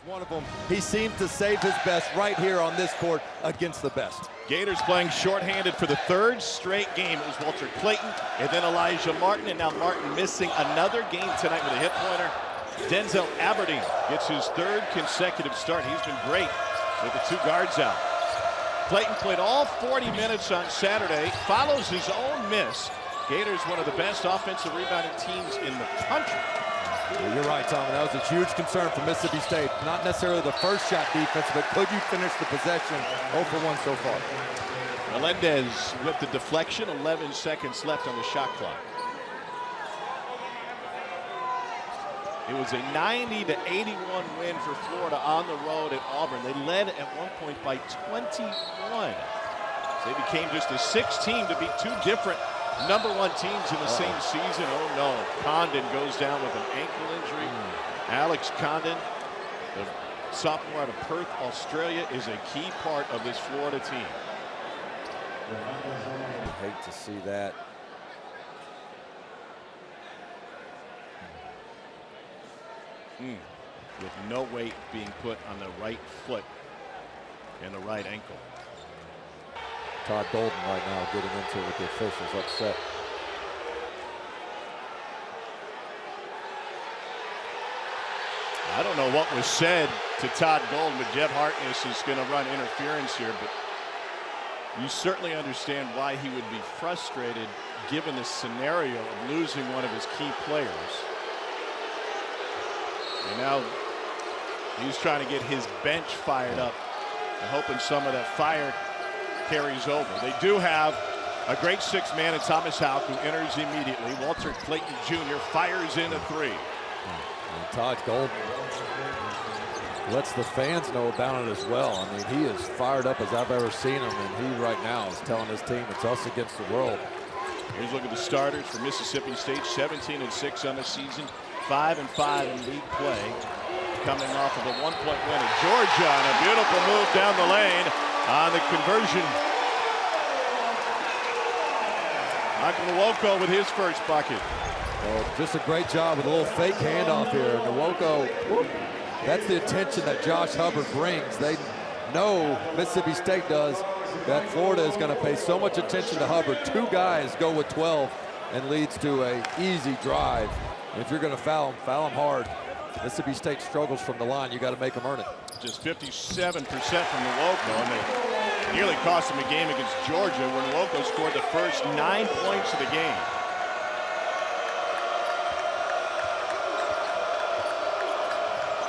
One of them, he seemed to save his best right here on this court against the best. Gators playing shorthanded for the third straight game. It was Walter Clayton and then Elijah Martin, and now Martin missing another game tonight with a hip pointer. Denzel Aberdeen gets his third consecutive start. He's been great with the two guards out. Clayton played all 40 minutes on Saturday, follows his own miss. Gators, one of the best offensive rebounding teams in the country. Well, you're right, Tom. That was a huge concern for Mississippi State. Not necessarily the first shot defense, but could you finish the possession? 0 for 1 so far. Melendez with the deflection, 11 seconds left on the shot clock. It was a 90-81 win for Florida on the road at Auburn. They led at one point by 21. They became just a sixth team to beat two different #1 teams in the same season. Oh no, Condon goes down with an ankle injury. Alex Condon, the sophomore out of Perth, Australia, is a key part of this Florida team. I hate to see that. With no weight being put on the right foot and the right ankle. Todd Golden right now getting into it with the officials upset. I don't know what was said to Todd Golden, but Jeff Hartness is going to run interference here. But you certainly understand why he would be frustrated given the scenario of losing one of his key players. And now he's trying to get his bench fired up and hoping some of that fire carries over. They do have a great sixth man in Thomas Houck, who enters immediately. Walter Clayton Jr. fires in a three. And Todd Golden lets the fans know about it as well. I mean, he is fired up as I've ever seen him, and he right now is telling his team it's us against the world. Here's a look at the starters for Mississippi State. 17-6 on the season, 5-5 in league play. Coming off of a 1-point win at Georgia, and a beautiful move down the lane on the conversion. Michael Nwoko with his first bucket. Well, just a great job with a little fake handoff here. Nwoko, that's the attention that Josh Hubbard brings. They know, Mississippi State does, that Florida is going to pay so much attention to Hubbard. Two guys go with 12 and leads to an easy drive. And if you're going to foul him hard. Mississippi State struggles from the line. You got to make them earn it. Just 57% from Nwoko, and they nearly cost him a game against Georgia, where Nwoko scored the first 9 points of the game.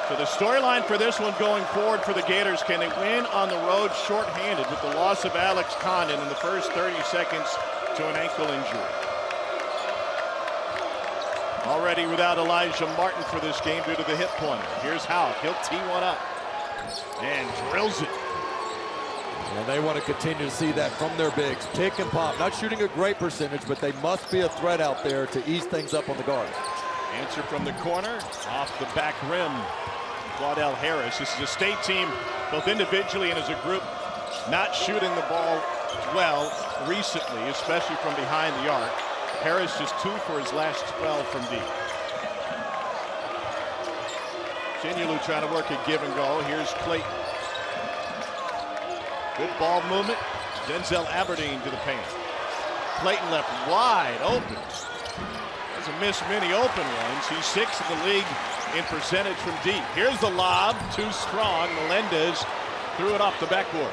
So the storyline for this one going forward for the Gators: can they win on the road shorthanded with the loss of Alex Condon in the first 30 seconds to an ankle injury? Already without Elijah Martin for this game due to the hip pointer. Here's Houck. He'll tee one up and drills it. And they want to continue to see that from their bigs. Pick and pop. Not shooting a great percentage, but they must be a threat out there to ease things up on the guards. Answer from the corner, off the back rim. Claudell Harris. This is a state team, both individually and as a group, not shooting the ball well recently, especially from behind the arc. Harris just 2 for his last 12 from deep. Chinyalu trying to work a give and go. Here's Clayton. Good ball movement. Denzel Aberdeen to the paint. Clayton left wide open. Doesn't miss many open ones. He's 6th in the league in percentage from deep. Here's the lob. Too strong. Melendez threw it off the backboard.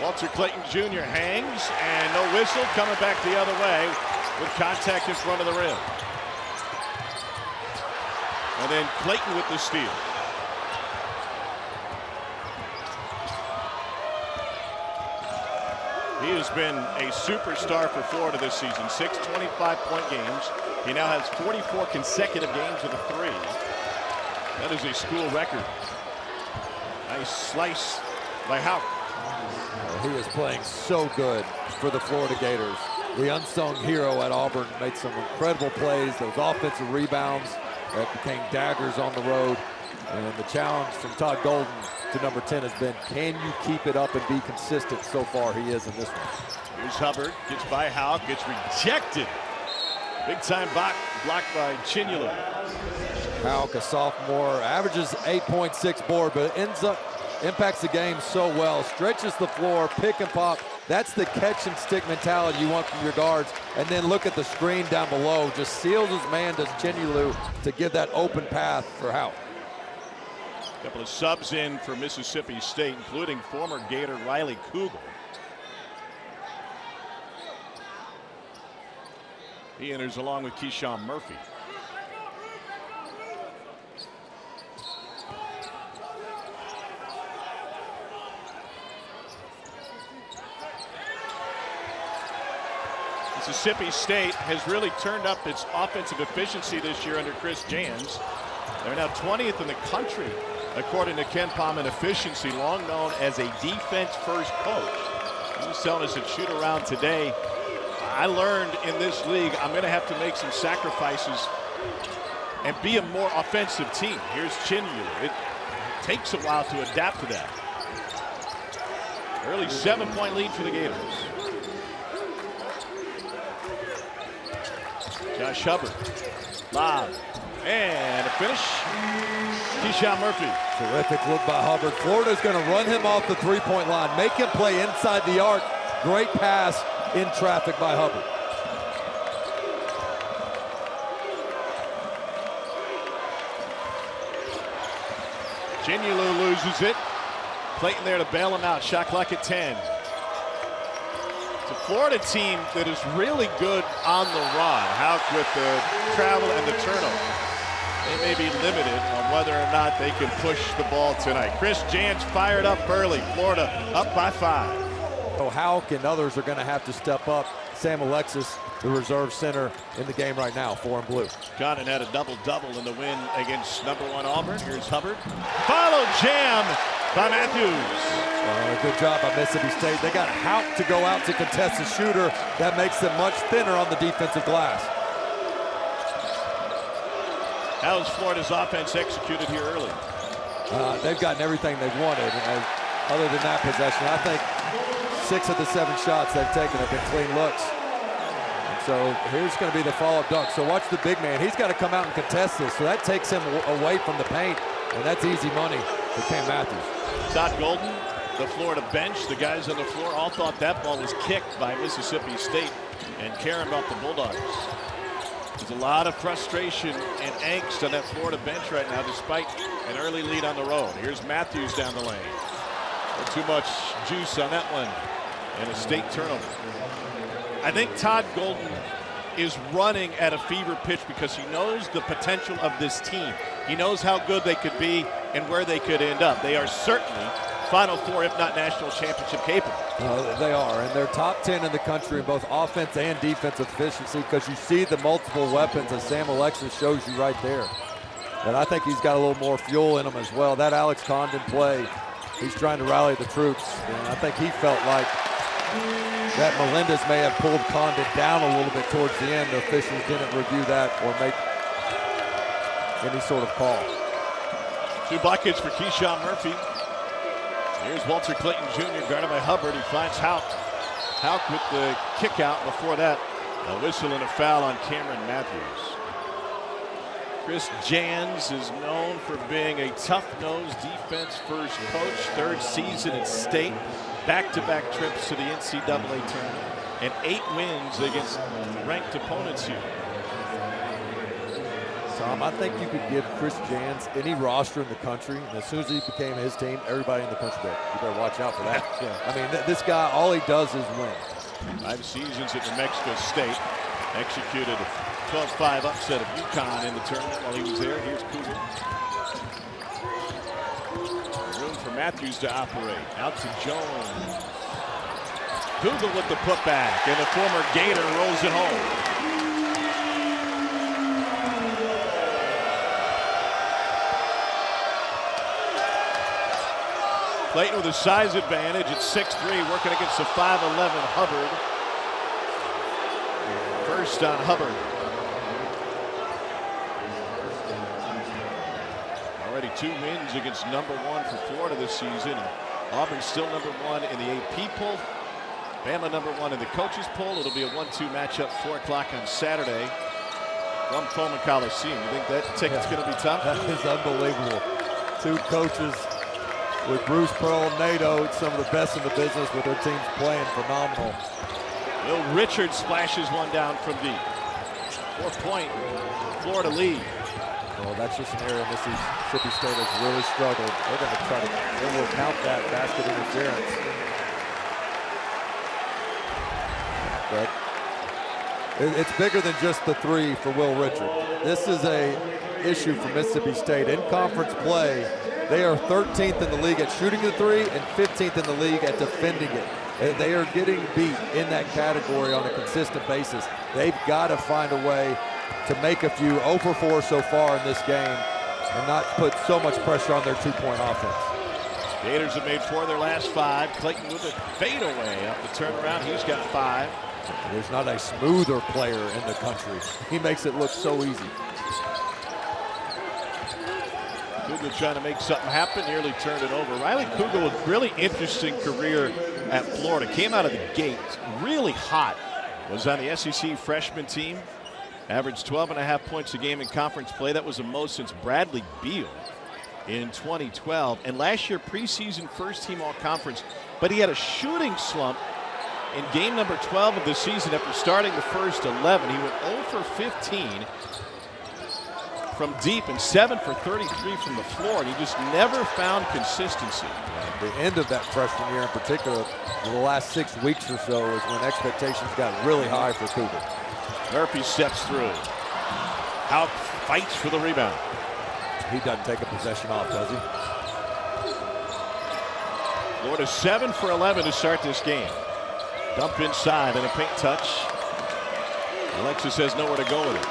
Walter Clayton Jr. hangs, and no whistle, coming back the other way with contact in front of the rim. And then Clayton with the steal. He has been a superstar for Florida this season. 6 25-point games. He now has 44 consecutive games with a 3. That is a school record. Nice slice by Houck. He is playing so good for the Florida Gators. The unsung hero at Auburn made some incredible plays. Those offensive rebounds that became daggers on the road. And the challenge from Todd Golden to number 10 has been, can you keep it up and be consistent? So far, he is in this one. Here's Hubbard, gets by Houck, gets rejected. Big time block by Chinyalu. Houck, a sophomore, averages 8.6 board, but impacts the game so well. Stretches the floor, pick and pop. That's the catch and stick mentality you want from your guards. And then look at the screen down below. Just seals his man, does Chinulu, to give that open path for Houck. A couple of subs in for Mississippi State, including former Gator Riley Kugel. He enters along with Keyshawn Murphy. Mississippi State has really turned up its offensive efficiency this year under Chris Jans. They're now 20th in the country, according to Ken Palm, in efficiency, long known as a defense-first coach. He was telling us at shoot-around today, I learned in this league I'm going to have to make some sacrifices and be a more offensive team. Here's Chinulu. It takes a while to adapt to that. Early 7-point lead for the Gators. Josh Hubbard, lob, and a finish. Keyshawn Murphy. Terrific look by Hubbard. Florida's going to run him off the three-point line, make him play inside the arc. Great pass in traffic by Hubbard. Chinulu loses it. Clayton there to bail him out. Shot clock at 10. It's a Florida team that is really good on the run. Houck with the travel and the turnover. They may be limited on whether or not they can push the ball tonight. Chris Jans fired up early. Florida up by 5. So Houck and others are going to have to step up. Sam Alexis, the reserve center in the game right now, 4 and blue. Cotton had a double-double in the win against #1 Auburn. Here's Hubbard. Follow jam by Matthews. Good job by Mississippi State. They got Houck to go out to contest the shooter. That makes them much thinner on the defensive glass. How is Florida's offense executed here early? They've gotten everything they've wanted. Other than that possession, I think 6 of the 7 shots they've taken have been clean looks. And so here's going to be the follow-up dunk. So watch the big man. He's got to come out and contest this. So that takes him away from the paint, and that's easy money for Cam Matthews. Todd Golden, the Florida bench, the guys on the floor all thought that ball was kicked by Mississippi State and caring about the Bulldogs. There's a lot of frustration and angst on that Florida bench right now, despite an early lead on the road. Here's Matthews down the lane. Too much juice on that one, and a State turnover. I think Todd Golden is running at a fever pitch because he knows the potential of this team. He knows how good they could be and where they could end up. They are certainly Final Four, if not national championship capable. They are, and they're top 10 in the country in both offense and defensive efficiency because you see the multiple weapons that Sam Alexis shows you right there. And I think he's got a little more fuel in him as well. That Alex Condon play, he's trying to rally the troops, and I think he felt like that Melendez may have pulled Condon down a little bit towards the end. The officials didn't review that or make any sort of call. 2 buckets for Keyshawn Murphy. Here's Walter Clayton Jr. guarded by Hubbard. He finds Houck. Houck with the kick out. Before that, a whistle and a foul on Cameron Matthews. Chris Jans is known for being a tough-nosed defense-first coach. 3rd season at State, back-to-back trips to the NCAA tournament, and 8 wins against ranked opponents here. Tom, I think you could give Chris Jans any roster in the country, and as soon as he became his team, everybody in the country better. You better watch out for that. Yeah. I mean, this guy, all he does is win. 5 seasons at New Mexico State. Executed a 12-5 upset of UConn in the tournament while he was there. Here's Kugel. Room for Matthews to operate. Out to Jones. Kugel with the putback, and the former Gator rolls it home. Clayton with a size advantage at 6'3", working against the 5'11" Hubbard. First on Hubbard. Already 2 wins against #1 for Florida this season. Auburn's still #1 in the AP poll. Bama #1 in the coaches poll. It'll be a 1-2 matchup, 4 o'clock on Saturday. from Humphrey Coliseum. You think that ticket's going to be tough? That is unbelievable. Two coaches with Bruce Pearl and Nato, some of the best in the business with their teams playing phenomenal. Will Richards splashes one down from deep. 4-point Florida lead. Well, that's just an area Mississippi State has really struggled. They're going to try to, they will count that basket interference. But it's bigger than just the three for Will Richard. This is a issue for Mississippi State. In conference play, they are 13th in the league at shooting the three and 15th in the league at defending it. They are getting beat in that category on a consistent basis. They've got to find a way to make a few 0 for 4 so far in this game and not put so much pressure on their two-point offense. Gators have made 4 of their last 5. Clayton with a fadeaway up the turnaround. He's got 5. There's not a smoother player in the country. He makes it look so easy. Kugel trying to make something happen, nearly turned it over. Riley Kugel, a really interesting career at Florida. Came out of the gate really hot. Was on the SEC freshman team. Averaged 12.5 points a game in conference play. That was the most since Bradley Beal in 2012. And last year, preseason first team all conference. But he had a shooting slump in game number 12 of the season after starting the first 11. He went 0 for 15 from deep and 7 for 33 from the floor. And he just never found consistency. The end of that freshman year in particular, the last 6 weeks or so, is when expectations got really high for Kugel. Murphy steps through. Out fights for the rebound. He doesn't take a possession off, does he? Florida 7 for 11 to start this game. Dump inside and a paint touch. Alexis has nowhere to go with it.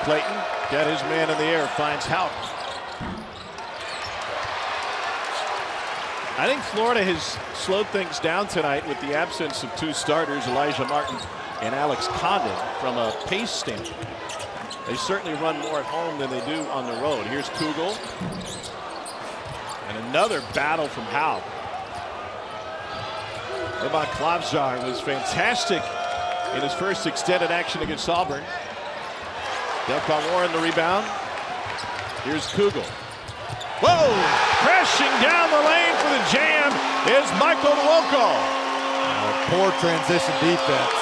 Clayton got his man in the air, finds Houck. I think Florida has slowed things down tonight with the absence of 2 starters, Elijah Martin and Alex Condon, from a pace standpoint. They certainly run more at home than they do on the road. Here's Kugel. And another battle from Houck. Urban Klavzar was fantastic in his first extended action against Auburn. Delcon Warren the rebound. Here's Kugel. Whoa! Crashing down the lane for the jam is Michael Nwoko. Poor transition defense.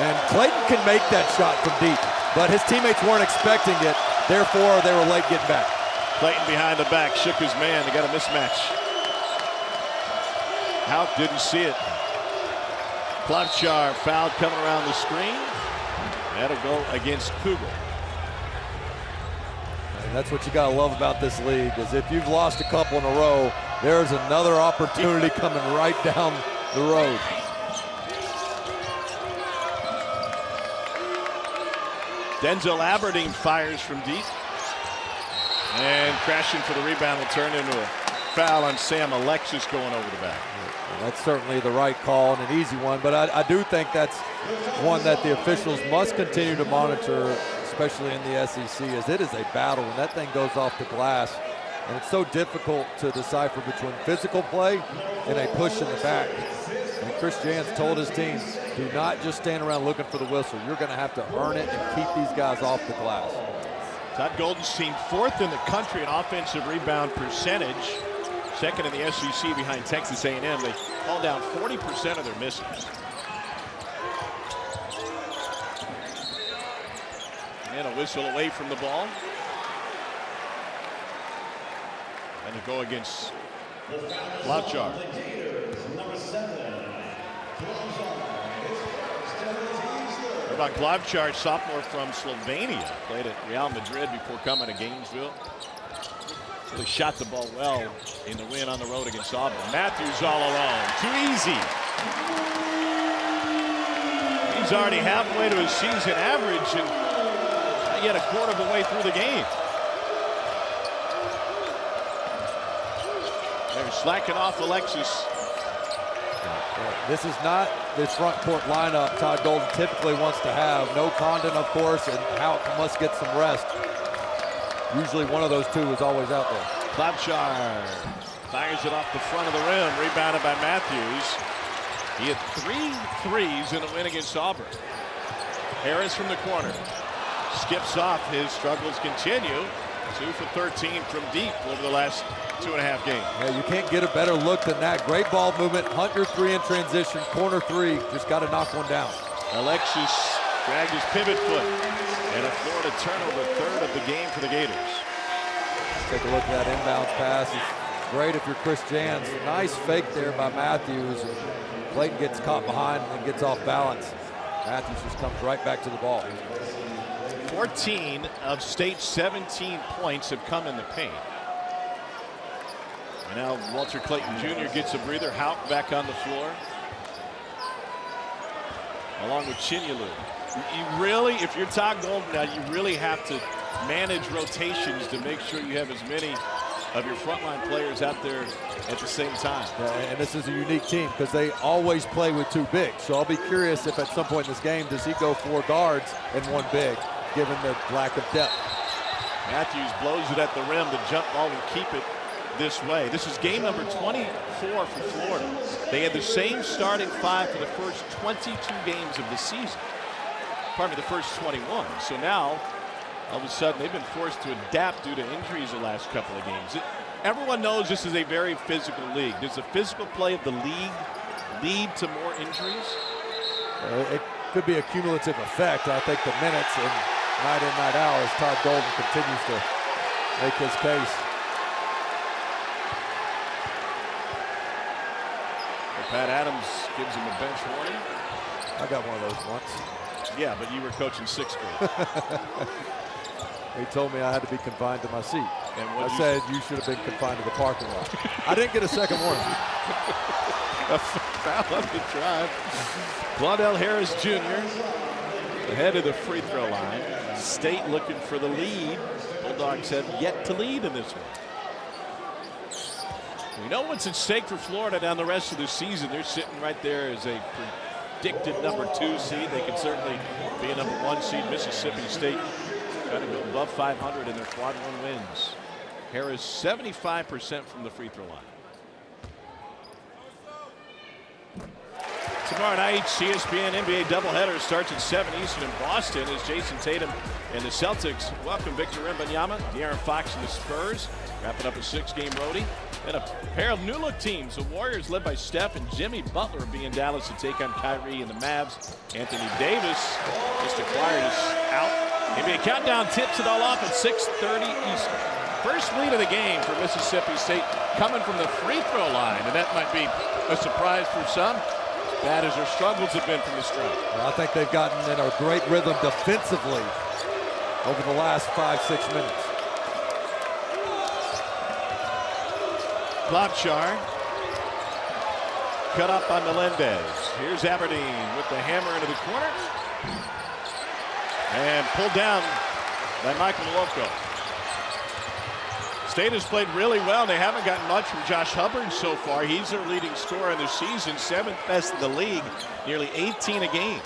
And Clayton can make that shot from deep, but his teammates weren't expecting it. Therefore, they were late getting back. Clayton behind the back, shook his man. They got a mismatch. Houck didn't see it. Klavzar fouled coming around the screen. That'll go against Kugel. And that's what you gotta love about this league, is if you've lost a couple in a row, there's another opportunity coming right down the road. Denzel Aberdeen fires from deep. And crashing for the rebound will turn into a foul on Sam Alexis going over the back. That's certainly the right call and an easy one, but I do think that's one that the officials must continue to monitor, especially in the SEC, as it is a battle when that thing goes off the glass. And it's so difficult to decipher between physical play and a push in the back. And Chris Jans told his team, do not just stand around looking for the whistle. You're going to have to earn it and keep these guys off the glass. Todd Golden's team 4th in the country in offensive rebound percentage. 2nd in the SEC behind Texas A&M. They haul down 40% of their misses. And a whistle away from the ball. And to go against Klavzar. About Klavzar, sophomore from Slovenia, played at Real Madrid before coming to Gainesville. Really shot the ball well in the win on the road against Auburn. Matthews all alone, too easy. He's already halfway to his season average and not yet a quarter of the way through the game. They're slacking off Alexis. This is not the front court lineup Todd Golden typically wants to have. No Condon, of course, and Houck must get some rest. Usually one of those two is always out there. Klavzar fires it off the front of the rim, rebounded by Matthews. He had 3 threes in a win against Auburn. Harris from the corner. Skips off. His struggles continue. 2 for 13 from deep over the last 2.5 games. Yeah, you can't get a better look than that. Great ball movement. Hunter 3 in transition. Corner 3. Just got to knock one down. Alexis dragged his pivot foot. And a Florida turnover, 3rd of the game for the Gators. Take a look at that inbound pass. It's great if you're Chris Jans. Nice fake there by Matthews. Clayton gets caught behind and then gets off balance. Matthews just comes right back to the ball. 14 of State's 17 points have come in the paint. And now Walter Clayton Jr. gets a breather. Houck back on the floor, along with Chinyelu. You really, if you're Todd Golden now, you really have to manage rotations to make sure you have as many of your frontline players out there at the same time. Yeah, and this is a unique team because they always play with 2 bigs. So I'll be curious if at some point in this game, does he go 4 guards and 1 big, given the lack of depth. Matthews blows it at the rim. The jump ball will keep it this way. This is game number 24 for Florida. They had the same starting 5 for the first 22 games of the season. Pardon me, the first 21. So now, all of a sudden, they've been forced to adapt due to injuries the last couple of games. Everyone knows this is a very physical league. Does the physical play of the league lead to more injuries? It could be a cumulative effect. I think the minutes and night in, night out as Todd Golden continues to make his case. Well, Pat Adams gives him a bench warning. I got one of those once. Yeah, but you were coaching 6th grade. He told me I had to be confined to my seat. And I said you should have been confined to the parking lot. I didn't get a second warning. A foul on the drive. Claudell Harris Jr. ahead of the free throw line. State looking for the lead. Bulldogs have yet to lead in this one. We know what's at stake for Florida down the rest of the season. They're sitting right there as a predicted number 2 seed. They can certainly be a number 1 seed. Mississippi State trying to go above 500 in their quad 1 wins. Harris 75% from the free throw line. Tomorrow night, CSPN NBA doubleheader starts at 7 Eastern in Boston as Jason Tatum and the Celtics welcome Victor Wembanyama, De'Aaron Fox, and the Spurs, wrapping up a 6-game roadie. And a pair of new-look teams, the Warriors led by Steph and Jimmy Butler, will be in Dallas to take on Kyrie and the Mavs. Anthony Davis just acquired us out. NBA Countdown tips it all off at 6:30 Eastern. First lead of the game for Mississippi State coming from the free throw line, and that might be a surprise for some. Bad as their struggles have been from the stretch. Well, I think they've gotten in a great rhythm defensively over the last 5-6 minutes. Klobuchar cut up by Melendez. Here's Aberdeen with the hammer into the corner. And pulled down by Michael Nwoko. State has played really well. They haven't gotten much from Josh Hubbard so far. He's their leading scorer in the season, 7th best in the league, nearly 18 a game.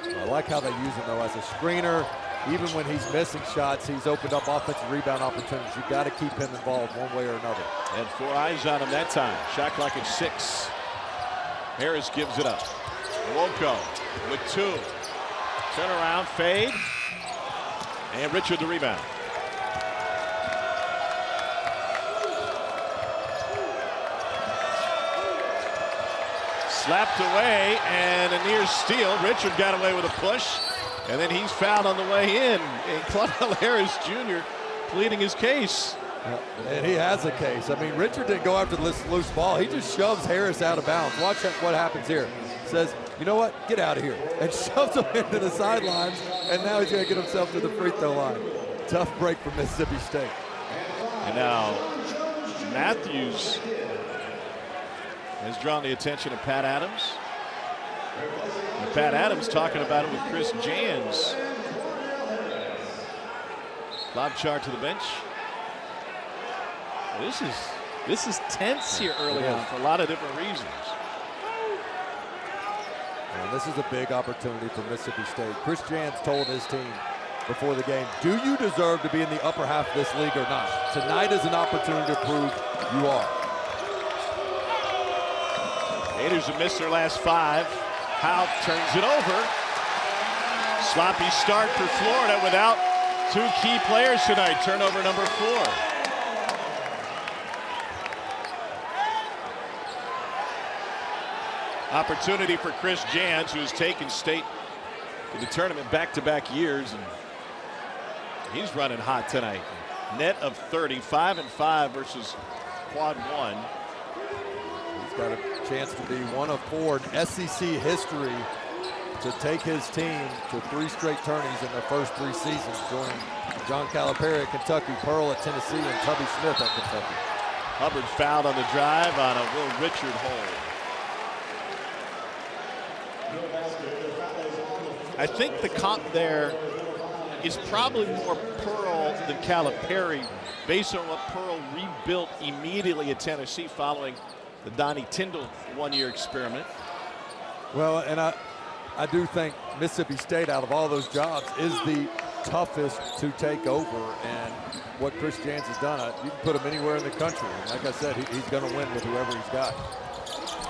I like how they use him, though, as a screener. Even when he's missing shots, he's opened up offensive rebound opportunities. You've got to keep him involved one way or another. And 4 eyes on him that time. Shot clock at 6. Harris gives it up. Nwoko with 2. Turnaround, fade. And Richard the rebound. Slapped away and a near steal. Richard got away with a push. And then he's fouled on the way in. And Claudell Harris Jr. pleading his case. And he has a case. I mean, Richard didn't go after this loose ball. He just shoves Harris out of bounds. Watch what happens here. Says, you know what? Get out of here. And shoves him into the sidelines. And now he's going to get himself to the free throw line. Tough break for Mississippi State. And now Matthews has drawn the attention of Pat Adams. And Pat Adams talking about it with Chris Jans. Klobuchar to the bench. This is tense here early on for a lot of different reasons. And this is a big opportunity for Mississippi State. Chris Jans told his team before the game, do you deserve to be in the upper half of this league or not? Tonight is an opportunity to prove you are. Gators have missed their last 5. Howe turns it over. Sloppy start for Florida without 2 key players tonight. Turnover number 4. Opportunity for Chris Jans, who has taken state to the tournament back-to-back years, and he's running hot tonight. Net of 30, 5-5 versus quad 1. He's got a chance to be one of 4 in SEC history to take his team to 3 straight tourneys in their first 3 seasons, joining John Calipari at Kentucky, Pearl at Tennessee, and Tubby Smith at Kentucky. Hubbard fouled on the drive on a Will Richard hold. I think the comp there is probably more Pearl than Calipari, based on what Pearl rebuilt immediately at Tennessee following the Donnie Tyndall one-year experiment. Well, and I do think Mississippi State, out of all those jobs, is the toughest to take over. And what Chris Jans has done, you can put him anywhere in the country. And like I said, he's going to win with whoever he's got.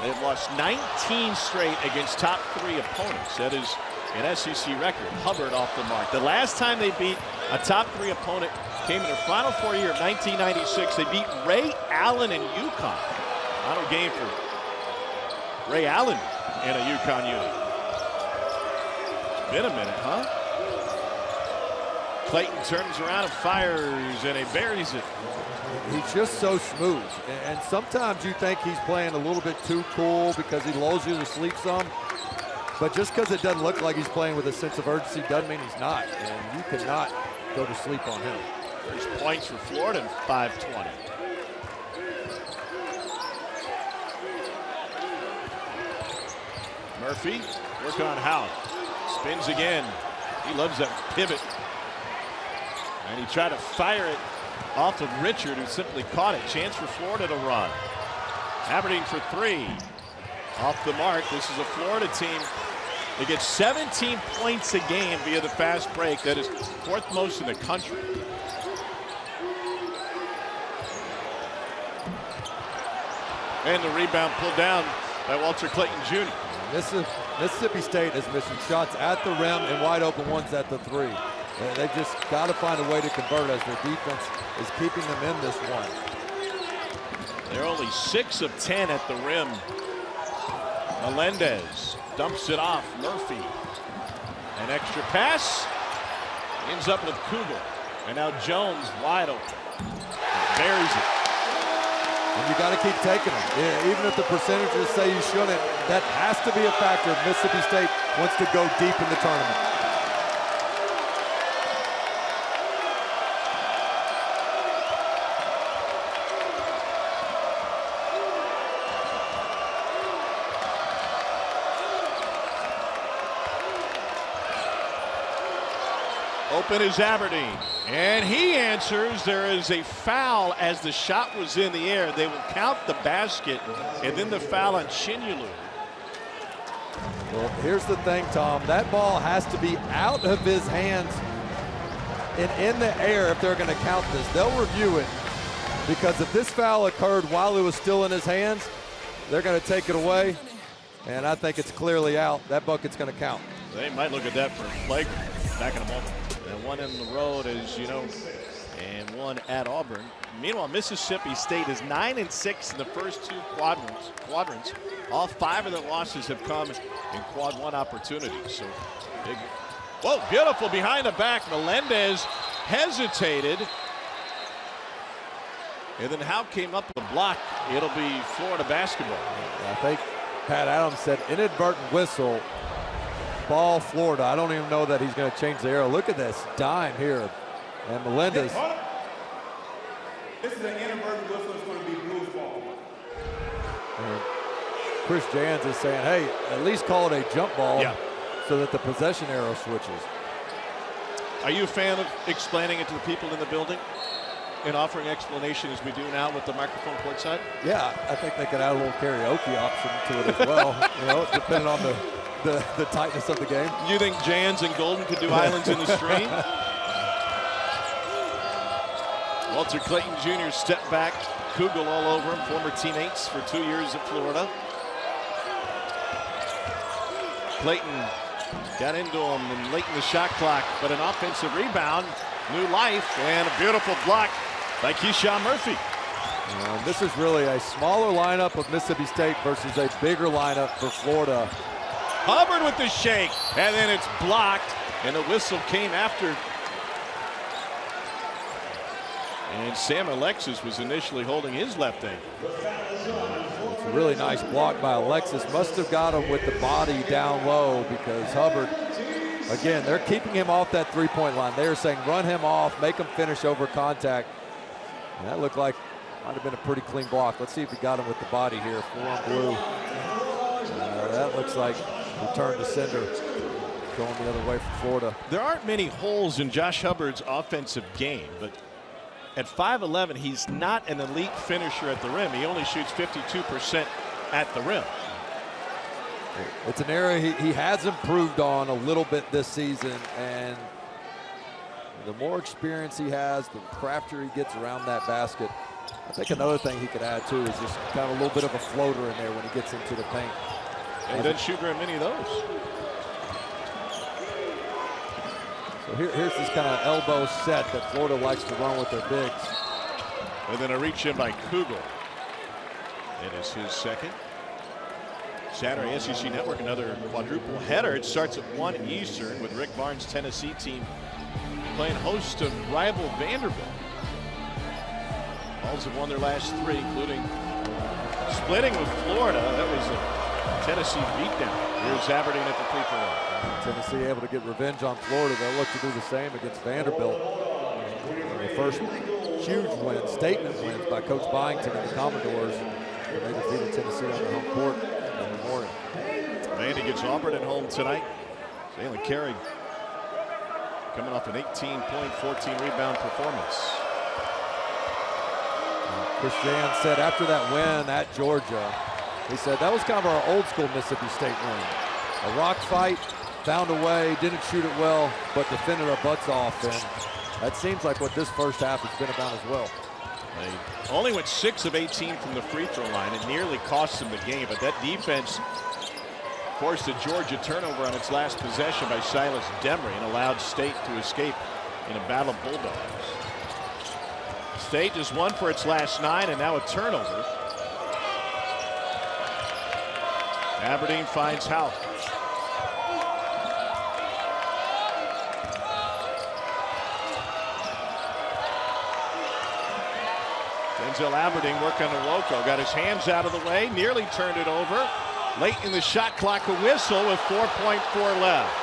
They've lost 19 straight against top 3 opponents. That is an SEC record. Hubbard off the mark. The last time they beat a top 3 opponent came in their Final Four year of 1996. They beat Ray Allen and UConn. Final game for Ray Allen in a UConn unit. It's been a minute, huh? Clayton turns around and fires, and he buries it. He's just so smooth. And sometimes you think he's playing a little bit too cool because he lulls you to sleep some. But just because it doesn't look like he's playing with a sense of urgency doesn't mean he's not. And you cannot go to sleep on him. There's points for Florida in 5:20. Murphy, work on Howe. Spins again. He loves that pivot. And he tried to fire it off of Richard, who simply caught it. Chance for Florida to run. Aberdeen for 3. Off the mark. This is a Florida team that gets 17 points a game via the fast break. That is 4th most in the country. And the rebound pulled down by Walter Clayton Jr. Mississippi State is missing shots at the rim and wide open ones at the 3. They've just got to find a way to convert as their defense is keeping them in this one. They're only 6 of 10 at the rim. Melendez dumps it off. Murphy. An extra pass. Ends up with Kugel. And now Jones wide open. Buries it. And you got to keep taking them. Yeah, even if the percentages say you shouldn't, that has to be a factor if Mississippi State wants to go deep in the tournament. Open is Aberdeen, and he answers. There is a foul as the shot was in the air. They will count the basket and then the foul on Shinyulu. Well, here's the thing, Tom. That ball has to be out of his hands and in the air if they're going to count this. They'll review it because if this foul occurred while it was still in his hands, they're going to take it away, and I think it's clearly out. That bucket's going to count. They might look at that for flagrant. Back in a moment. And one in the road, as you know, and one at Auburn. Meanwhile, Mississippi State is 9-6 in the first 2 quadrants. All 5 of their losses have come in quad 1 opportunities. So big. Whoa, beautiful behind the back. Melendez hesitated. And then Howe came up with a block. It'll be Florida basketball. I think Pat Adams said inadvertent whistle. Ball Florida. I don't even know that he's going to change the arrow. Look at this dime here. And Melendez. This is an inadvertent whistle. It's going to be Blues ball. And Chris Jans is saying, hey, at least call it a jump ball so that the possession arrow switches. Are you a fan of explaining it to the people in the building and offering explanation as we do now with the microphone courtside? Yeah, I think they could add a little karaoke option to it as well. You know, depending on the tightness of the game. You think Jans and Golden could do Islands in the Stream? Walter Clayton Jr. step back. Kugel all over him, former teammates for 2 years at Florida. Clayton got into him and late in the shot clock, but an offensive rebound, new life, and a beautiful block by Keyshawn Murphy. This is really a smaller lineup of Mississippi State versus a bigger lineup for Florida. Hubbard with the shake, and then it's blocked, and the whistle came after. And Sam Alexis was initially holding his left ankle. It's a really nice block by Alexis. Must have got him with the body down low, because Hubbard, again, they're keeping him off that three-point line. They are saying run him off, make him finish over contact. And that looked like might have been a pretty clean block. Let's see if he got him with the body here. 4 on blue. That looks like return to sender, going the other way for Florida. There aren't many holes in Josh Hubbard's offensive game, but at 5'11", he's not an elite finisher at the rim. He only shoots 52% at the rim. It's an area he has improved on a little bit this season, and the more experience he has, the craftier he gets around that basket. I think another thing he could add too is just kind of a little bit of a floater in there when he gets into the paint. And he doesn't shoot very many of those. So here's this kind of elbow set that Florida likes to run with their bigs. And then a reach in by Kugel. It is his second. Saturday, SEC Network, another quadruple header. It starts at 1 Eastern with Rick Barnes' Tennessee team playing host to rival Vanderbilt. Vols have won their last 3, including splitting with Florida. That was a Tennessee beatdown. Here's Aberdeen at the free throw line. Tennessee able to get revenge on Florida. They'll look to do the same against Vanderbilt. The first huge win, statement wins by Coach Byington and the Commodores when they defeated Tennessee on their home court in Memorial. Vandy gets Auburn at home tonight. Jalen Carey coming off an 18-point, 14-rebound performance. Chris Jan said after that win at Georgia, he said that was kind of our old school Mississippi State win. A rock fight, found a way, didn't shoot it well, but defended our butts off. And that seems like what this first half has been about as well. They only went 6 of 18 from the free throw line. It nearly cost them the game, but that defense forced a Georgia turnover on its last possession by Silas Demery and allowed State to escape in a battle of Bulldogs. State just won for its last 9 and now a turnover. Aberdeen finds Howe. Denzel Aberdeen working on Woko. Got his hands out of the way, nearly turned it over. Late in the shot clock, a whistle with 4.4 left.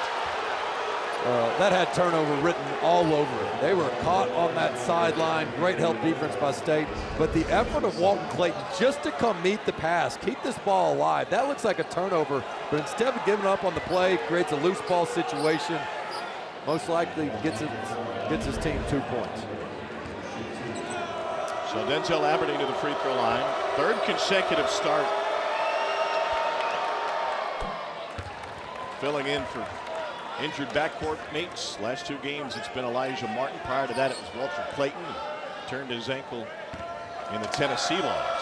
That had turnover written all over it. They were caught on that sideline. Great help defense by State. But the effort of Walton Clayton just to come meet the pass, keep this ball alive. That looks like a turnover, but instead of giving up on the play, creates a loose ball situation. Most likely gets his team 2 points. So Denzel Aberdeen to the free throw line. 3rd consecutive start. Filling in for injured backcourt mates. Last 2 games it's been Elijah Martin. Prior to that it was Walter Clayton. He turned his ankle in the Tennessee loss.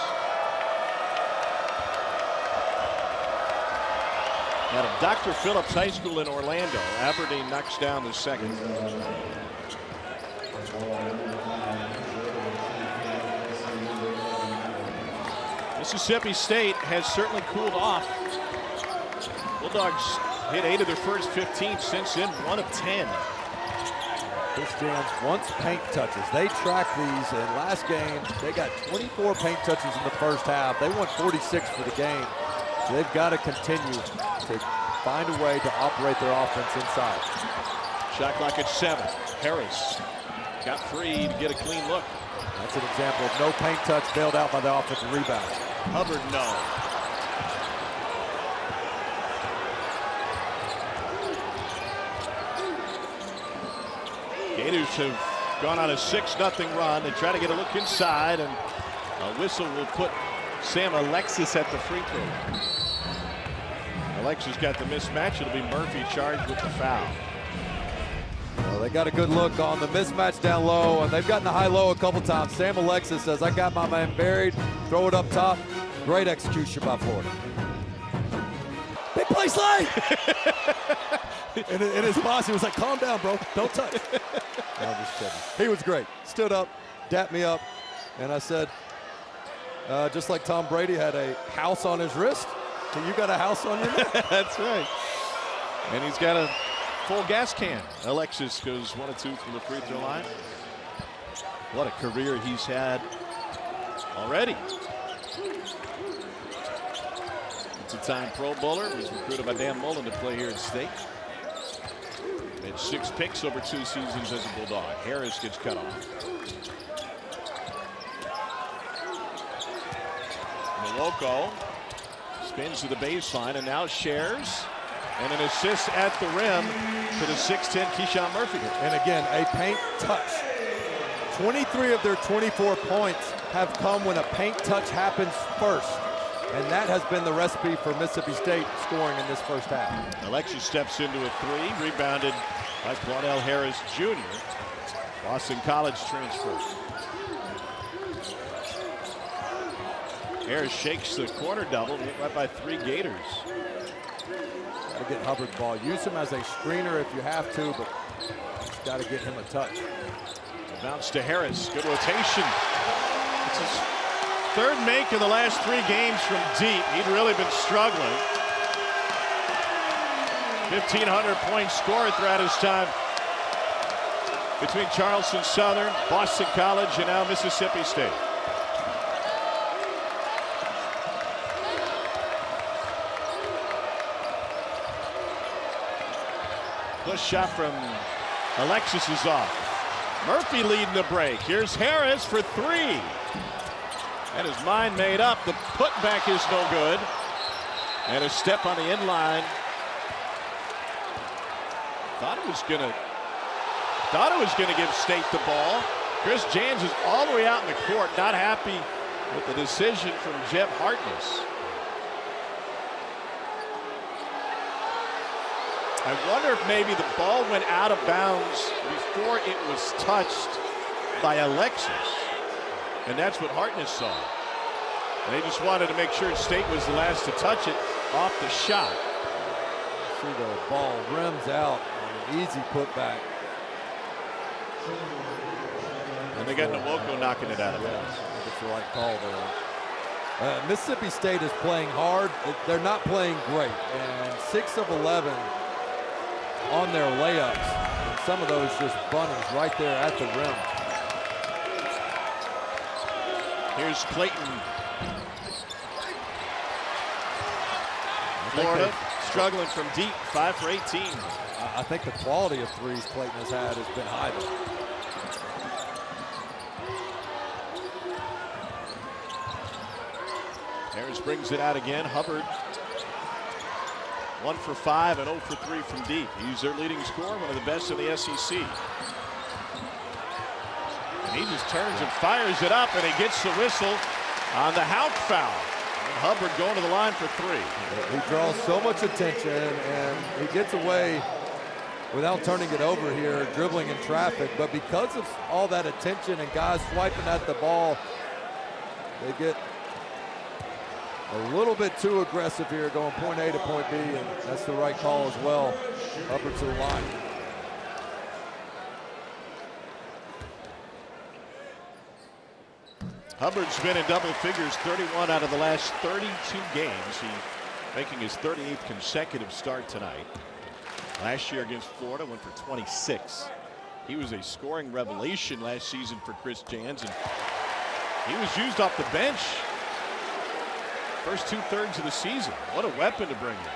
Out of Dr. Phillips High School in Orlando, Aberdeen knocks down the second. Mississippi State has certainly cooled off. Bulldogs hit 8 of their first 15, since then 1 of 10. Chris Jans wants paint touches. They track these, and last game they got 24 paint touches in the first half. They won 46 for the game. So they've got to continue to find a way to operate their offense inside. Shot clock at 7. Harris got free to get a clean look. That's an example of no paint touch bailed out by the offensive rebound. Hubbard, no. Gators have gone on a 6-0 run. They try to get a look inside, and a whistle will put Sam Alexis at the free throw line. Alexis got the mismatch. It'll be Murphy charged with the foul. Well, they got a good look on the mismatch down low, and they've gotten the high-low a couple times. Sam Alexis says, I got my man buried, throw it up top. Great execution by Florida. Big play. play slide. and his boss, he was like, calm down, bro. Don't touch. No, I'm just kidding. He was great. Stood up, dapped me up, and I said, just like Tom Brady had a house on his wrist, you got a house on your neck. That's right. And he's got a full gas can. Alexis goes 1 of 2 from the free throw line. What a career he's had already. Two-time Pro Bowler. Was recruited by Dan Mullen to play here at State. Made 6 picks over 2 seasons as a Bulldog. Harris gets cut off. Nwoko spins to the baseline and now shares. And an assist at the rim for the 6'10 Keyshawn Murphy. And again, a paint touch. 23 of their 24 points have come when a paint touch happens first. And that has been the recipe for Mississippi State scoring in this first half. Alexis steps into a 3, rebounded by Claudell Harris Jr., Boston College transfer. Harris shakes the corner double, went right by 3 Gators. Got to get Hubbard the ball. Use him as a screener if you have to, but just got to get him a touch. Bounce to Harris. Good rotation. It's his 3rd make in the last 3 games from deep. He'd really been struggling. 1,500 points scored throughout his time between Charleston Southern, Boston College, and now Mississippi State. Push shot from Alexis is off. Murphy leading the break. Here's Harris for 3. And his mind made up. The putback is no good. And a step on the inline. Thought it was gonna give State the ball. Chris Jans is all the way out in the court, not happy with the decision from Jeb Hartness. I wonder if maybe the ball went out of bounds before it was touched by Alexis. And that's what Hartness saw. And they just wanted to make sure State was the last to touch it off the shot. See the ball rims out on an easy putback. And they got Nwoko knocking it out of bounds. I think it's the right call there. Mississippi State is playing hard. They're not playing great. And 6 of 11 on their layups. And some of those just bunnies right there at the rim. Here's Clayton. Florida struggling from deep, 5 for 18. I think the quality of threes Clayton has had has been high. Harris brings it out again. Hubbard 1 for 5 and 0 for 3 from deep. He's their leading scorer, one of the best in the SEC. And he just turns and fires it up, and he gets the whistle on the Houck foul. And Hubbard going to the line for 3. He draws so much attention, and he gets away without turning it over here, dribbling in traffic. But because of all that attention and guys swiping at the ball, they get a little bit too aggressive here, going point A to point B, and that's the right call as well. Hubbard to the line. Hubbard's been in double figures 31 out of the last 32 games. He's making his 38th consecutive start tonight. Last year against Florida went for 26. He was a scoring revelation last season for Chris Jans, and he was used off the bench first 2/3 of the season. What a weapon to bring in.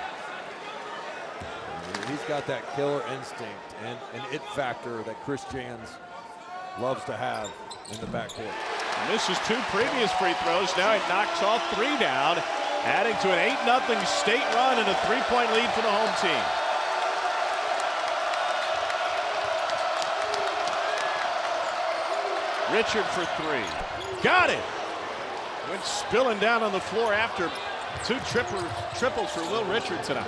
He's got that killer instinct and an it factor that Chris Jans loves to have in the backcourt. Misses 2 previous free throws. Now he knocks all 3 down, adding to an 8-0 State run and a 3-point lead for the home team. Richard for 3. Got it! Went spilling down on the floor after 2 triples for Will Richard tonight.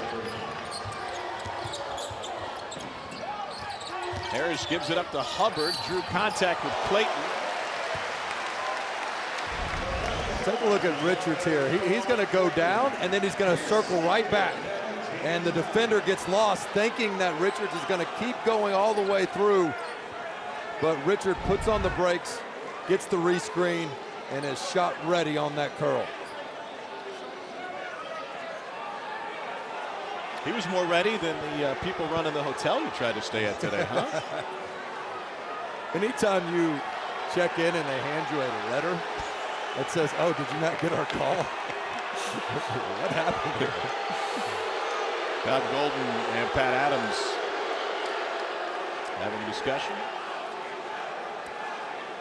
Harris gives it up to Hubbard. Drew contact with Clayton. Take a look at Richards here. He's going to go down, and then he's going to circle right back. and the defender gets lost, thinking that Richards is going to keep going all the way through. But Richard puts on the brakes, gets the rescreen, and is shot ready on that curl. He was more ready than the people running the hotel you tried to stay at today, huh? Anytime you check in and they hand you a letter that says, "Oh, did you not get our call?" What happened here? Todd Golden and Pat Adams having a discussion.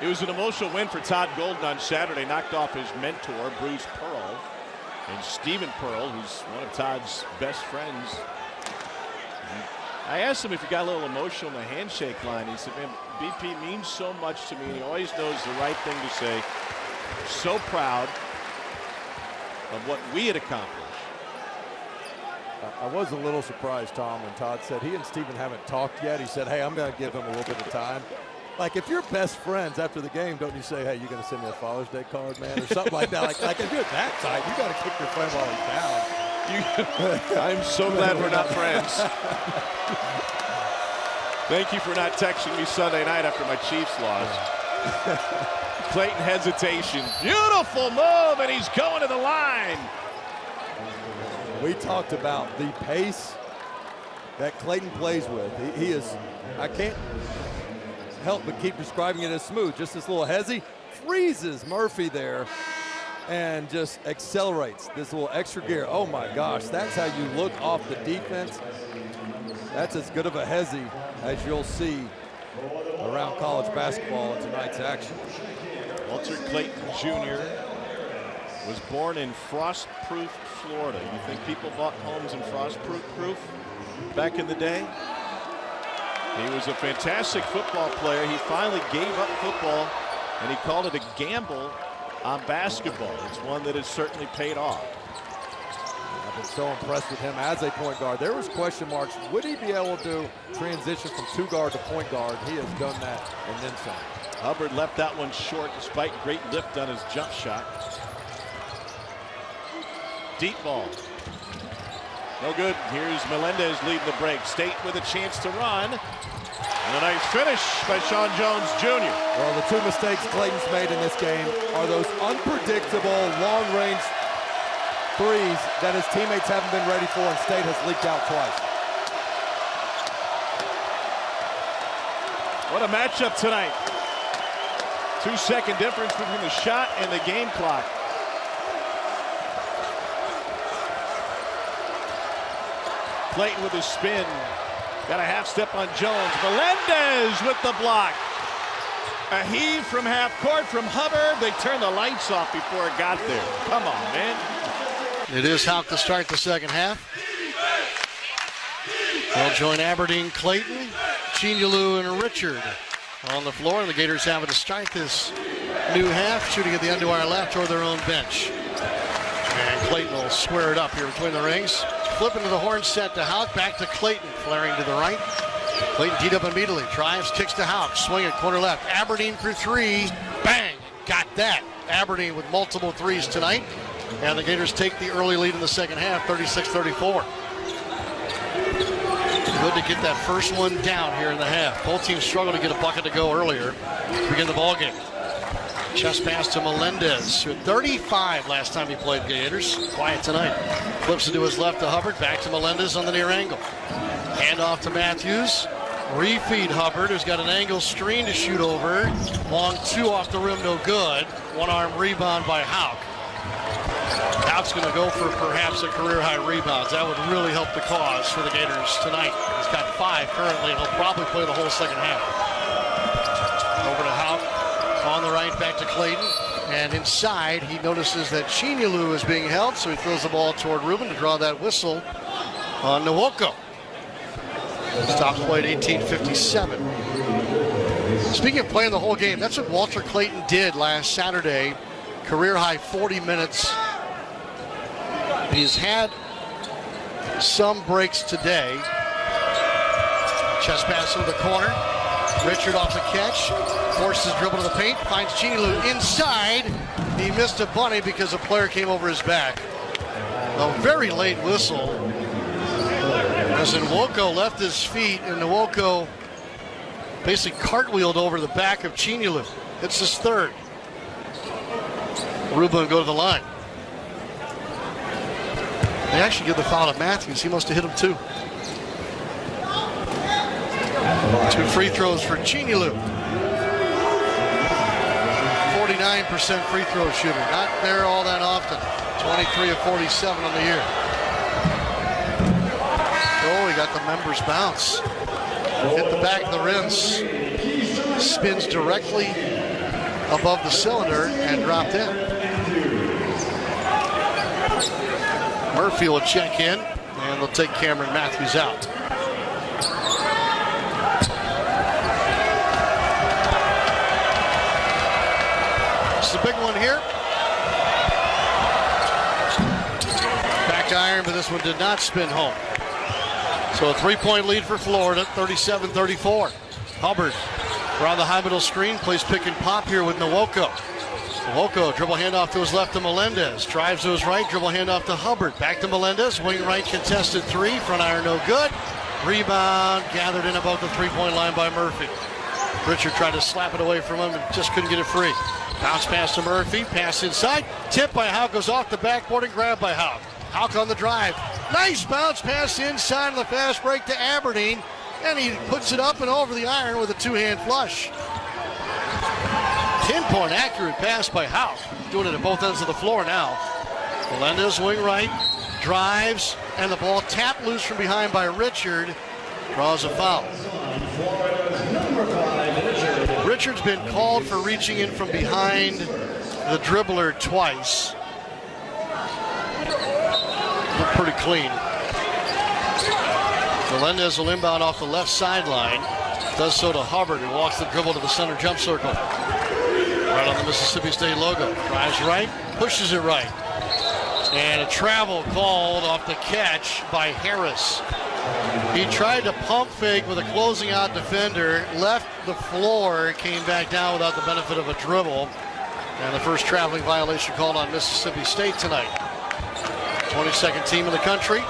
It was an emotional win for Todd Golden on Saturday. Knocked off his mentor, Bruce Pearl. And Stephen Pearl, who's one of Todd's best friends. I asked him if he got a little emotional in the handshake line. He said, "Man, BP means so much to me, and he always knows the right thing to say. So proud of what we had accomplished." I was a little surprised, Tom, when Todd said he and Stephen haven't talked yet. He said, "Hey, I'm going to give him a little bit of time." Like, if you're best friends after the game, don't you say, "Hey, you going to send me a Father's Day card, man?" Or something like that. Like if you're that tight, you got to kick your friend while he's down. I'm so glad we're not friends. Thank you for not texting me Sunday night after my Chiefs lost. Clayton hesitation. Beautiful move, and he's going to the line. We talked about the pace that Clayton plays with. He is, I can't help but keep describing it as smooth. Just this little hezzy, freezes Murphy there and just accelerates this little extra gear. Oh my gosh, that's how you look off the defense. That's as good of a hezzy as you'll see around college basketball in tonight's action. Walter Clayton Jr. was born in Frostproof, Florida. You think people bought homes in Frostproof back in the day? He was a fantastic football player. He finally gave up football, and he called it a gamble on basketball. It's one that has certainly paid off. I've been so impressed with him as a point guard. There was question marks. Would he be able to transition from two guard to point guard? He has done that and then some. Hubbard left that one short despite great lift on his jump shot. Deep ball. No good. Here's Melendez leading the break. State with a chance to run. And a nice finish by Sean Jones Jr. Well, the two mistakes Clayton's made in this game are those unpredictable long-range threes that his teammates haven't been ready for, and State has leaked out twice. What a matchup tonight. 2-second difference between the shot and the game clock. Clayton with his spin. Got a half step on Jones. Melendez with the block. A heave from half court from Hubbard. They turned the lights off before it got there. Come on, man. It is Houck to start the second half. They'll join Aberdeen, Clayton, Chinyalu, and Richard on the floor. And the Gators having to start this new half, shooting at the underwire left or their own bench. And Clayton will square it up here between the rings. Flipping to the horn set to Houck, back to Clayton, flaring to the right. Clayton teed up immediately, drives, kicks to Houck, swing it, corner left. Aberdeen for three, bang, got that. Aberdeen with multiple threes tonight. And the Gators take the early lead in the second half, 36-34. Good to get that first one down here in the half. Both teams struggled to get a bucket to go earlier to begin the ballgame. Chest pass to Melendez, who had 35 last time he played Gators. Quiet tonight. Flips it to his left to Hubbard. Back to Melendez on the near angle. Hand off to Matthews. Refeed Hubbard, who's got an angle screen to shoot over. Long two off the rim, no good. One arm rebound by Houck. Houck's going to go for perhaps a career high rebounds. That would really help the cause for the Gators tonight. He's got 5 currently, and he'll probably play the whole second half. Over to Houck. On the right, back to Clayton, and inside he notices that Chinyalu is being held, so he throws the ball toward Rubin to draw that whistle on Nwoko. Stops play at 18:57. Speaking of playing the whole game, that's what Walter Clayton did last Saturday. Career high 40 minutes. He's had some breaks today. Chest pass into the corner. Richard off the catch, forces dribble to the paint, finds Chinyalu inside. He missed a bunny because a player came over his back. A very late whistle. As Nwoko left his feet, and Nwoko basically cartwheeled over the back of Chinyalu. It's his third. Ruben go to the line. They actually give the foul to Matthews. He must have hit him too. 2 free throws for Chinyalu. 49% free throw shooter. Not there all that often. 23 of 47 on the year. Oh, he got the members bounce. Hit the back of the rims. Spins directly above the cylinder and dropped in. Murphy will check in, and they'll take Cameron Matthews out. It's the big one here. Back iron, but this one did not spin home. So a 3-point lead for Florida, 37-34. Hubbard around the high middle screen, plays pick and pop here with Nwoko. Nwoko, dribble handoff to his left to Melendez. Drives to his right, dribble handoff to Hubbard. Back to Melendez, wing right contested 3. Front iron no good. Rebound gathered in about the 3-point line by Murphy. Richard tried to slap it away from him and just couldn't get it free. Bounce pass to Murphy, pass inside. Tip by Houck, goes off the backboard and grabbed by Houck. Houck on the drive. Nice bounce pass inside on the fast break to Aberdeen. And he puts it up and over the iron with a 2-hand flush. Pinpoint accurate pass by Houck. Doing it at both ends of the floor now. Melendez wing right, drives, and the ball tapped loose from behind by Richard. Draws a foul. Richard's been called for reaching in from behind the dribbler twice. Looked pretty clean. Melendez will inbound off the left sideline. Does so to Hubbard, who walks the dribble to the center jump circle. Right on the Mississippi State logo. Drives right, pushes it right. And a travel called off the catch by Harris. He tried to pump fake with a closing out defender, left the floor, came back down without the benefit of a dribble. And the first traveling violation called on Mississippi State tonight. 22nd team in the country.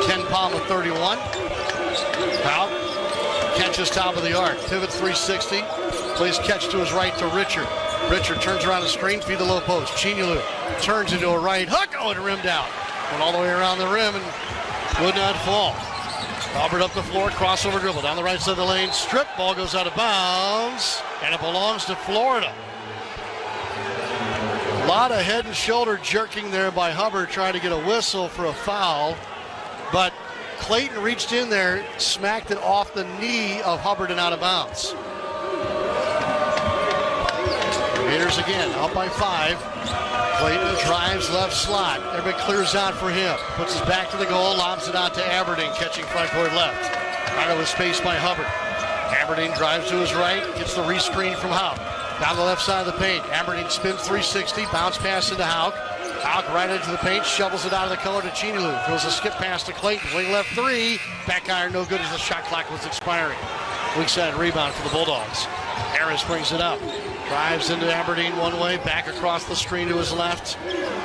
Ken Palmer 31. Out. Catches top of the arc. Pivots 360. Plays catch to his right to Richard. Richard turns around the screen, feed the low post. Chinyalu turns into a right hook. Oh, it rimmed out. Went all the way around the rim and would not fall. Hubbard up the floor, crossover dribble down the right side of the lane. Strip ball goes out of bounds, and it belongs to Florida. A lot of head and shoulder jerking there by Hubbard, trying to get a whistle for a foul. But Clayton reached in there, smacked it off the knee of Hubbard and out of bounds. Gators again, up by 5. Clayton drives left slot. Everybody clears out for him. Puts his back to the goal, lobs it out to Aberdeen, catching front court left. Out of his space by Hubbard. Aberdeen drives to his right, gets the rescreen from Houck. Down the left side of the paint. Aberdeen spins 360, bounce pass into Houck. Houck right into the paint, shovels it out of the color to Chinyalu. Throws a skip pass to Clayton. Wing left 3. Back iron no good as the shot clock was expiring. Weak side rebound for the Bulldogs. Harris brings it up. Drives into Aberdeen one way, back across the screen to his left.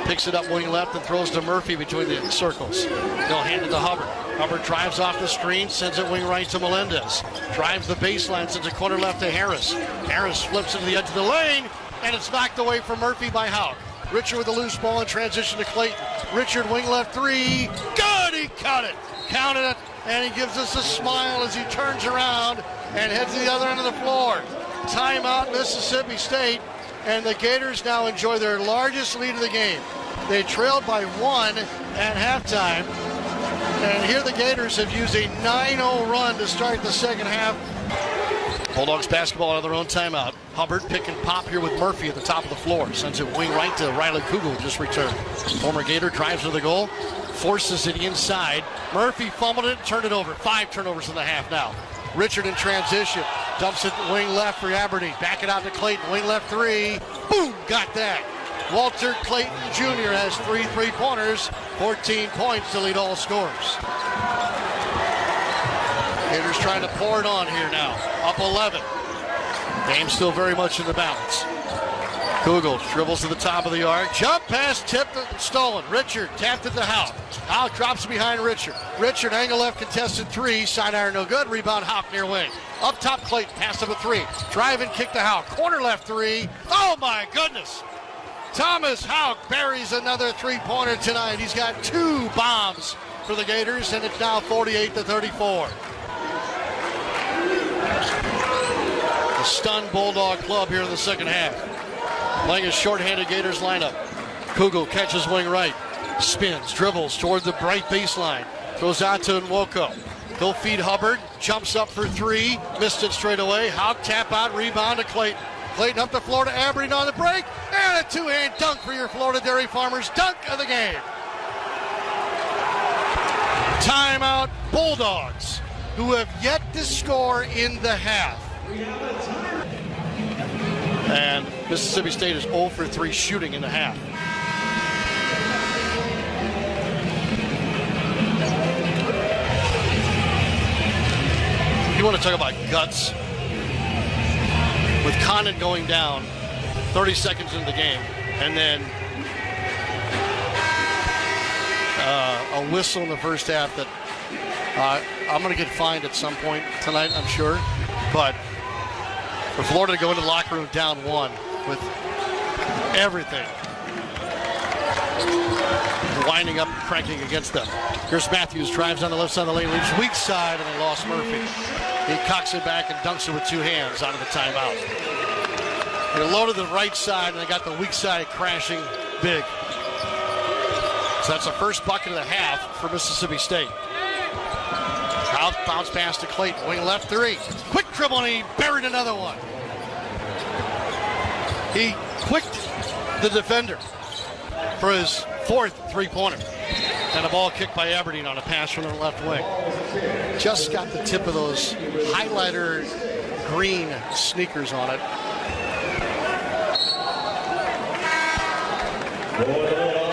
Picks it up wing left and throws to Murphy between the circles. They'll hand it to Hubbard. Hubbard drives off the screen, sends it wing right to Melendez. Drives the baseline, sends it corner left to Harris. Harris flips into the edge of the lane, and it's knocked away from Murphy by Houck. Richard with a loose ball in transition to Clayton. Richard wing left 3. Good, he cut it. Counted it, and he gives us a smile as he turns around and heads to the other end of the floor. Timeout, Mississippi State, and the Gators now enjoy their largest lead of the game. They trailed by 1 at halftime, and here the Gators have used a 9-0 run to start the second half. Bulldogs basketball out of their own timeout. Hubbard pick and pop here with Murphy at the top of the floor. Sends it wing right to Riley Kugel, just returned. Former Gator drives to the goal, forces it inside. Murphy fumbled it, turned it over. 5 turnovers in the half now. Richard in transition, dumps it wing left for Aberdeen. Back it out to Clayton, wing left 3. Boom, got that. Walter Clayton Jr. has 3 3-pointers, 14 points to lead all scorers. Gators trying to pour it on here now, up 11. Game still very much in the balance. Kugel dribbles to the top of the arc. Jump pass tipped and stolen. Richard tapped it to Houck. Houck drops behind Richard. Richard, angle left, contested three. Side iron, no good. Rebound, Houck near wing. Up top, Clayton, pass up a three. Drive and kick to Houck. Corner left three. Oh my goodness. Thomas Houck buries another three-pointer tonight. He's got 2 bombs for the Gators, and it's now 48-34. The stunned Bulldog club here in the second half. Playing a short-handed Gators lineup. Kugel catches wing right. Spins, dribbles toward the bright baseline. Throws out to Nwoko. He'll feed Hubbard. Jumps up for three. Missed it straight away. Houck tap out. Rebound to Clayton. Clayton up to Florida. Aberdeen on the break. And a two-hand dunk for your Florida Dairy Farmers. Dunk of the game. Timeout Bulldogs, who have yet to score in the half. And Mississippi State is 0 for 3 shooting in the half. You want to talk about guts? With Condon going down 30 seconds into the game, and then a whistle in the first half that I'm going to get fined at some point tonight, I'm sure. But for Florida to go into the locker room down 1 with everything winding up and cranking against them. Here's Matthews, drives on the left side of the lane, leaves weak side, and they lost Murphy. He cocks it back and dunks it with 2 hands out of the timeout. They're loaded to the right side, and they got the weak side crashing big. So that's the first bucket of the half for Mississippi State. Out, bounce pass to Clayton, wing left 3. Quick dribble, and he buried another one. He quicked the defender for his 4th three-pointer. And a ball kicked by Aberdeen on a pass from the left wing. Just got the tip of those highlighter green sneakers on it.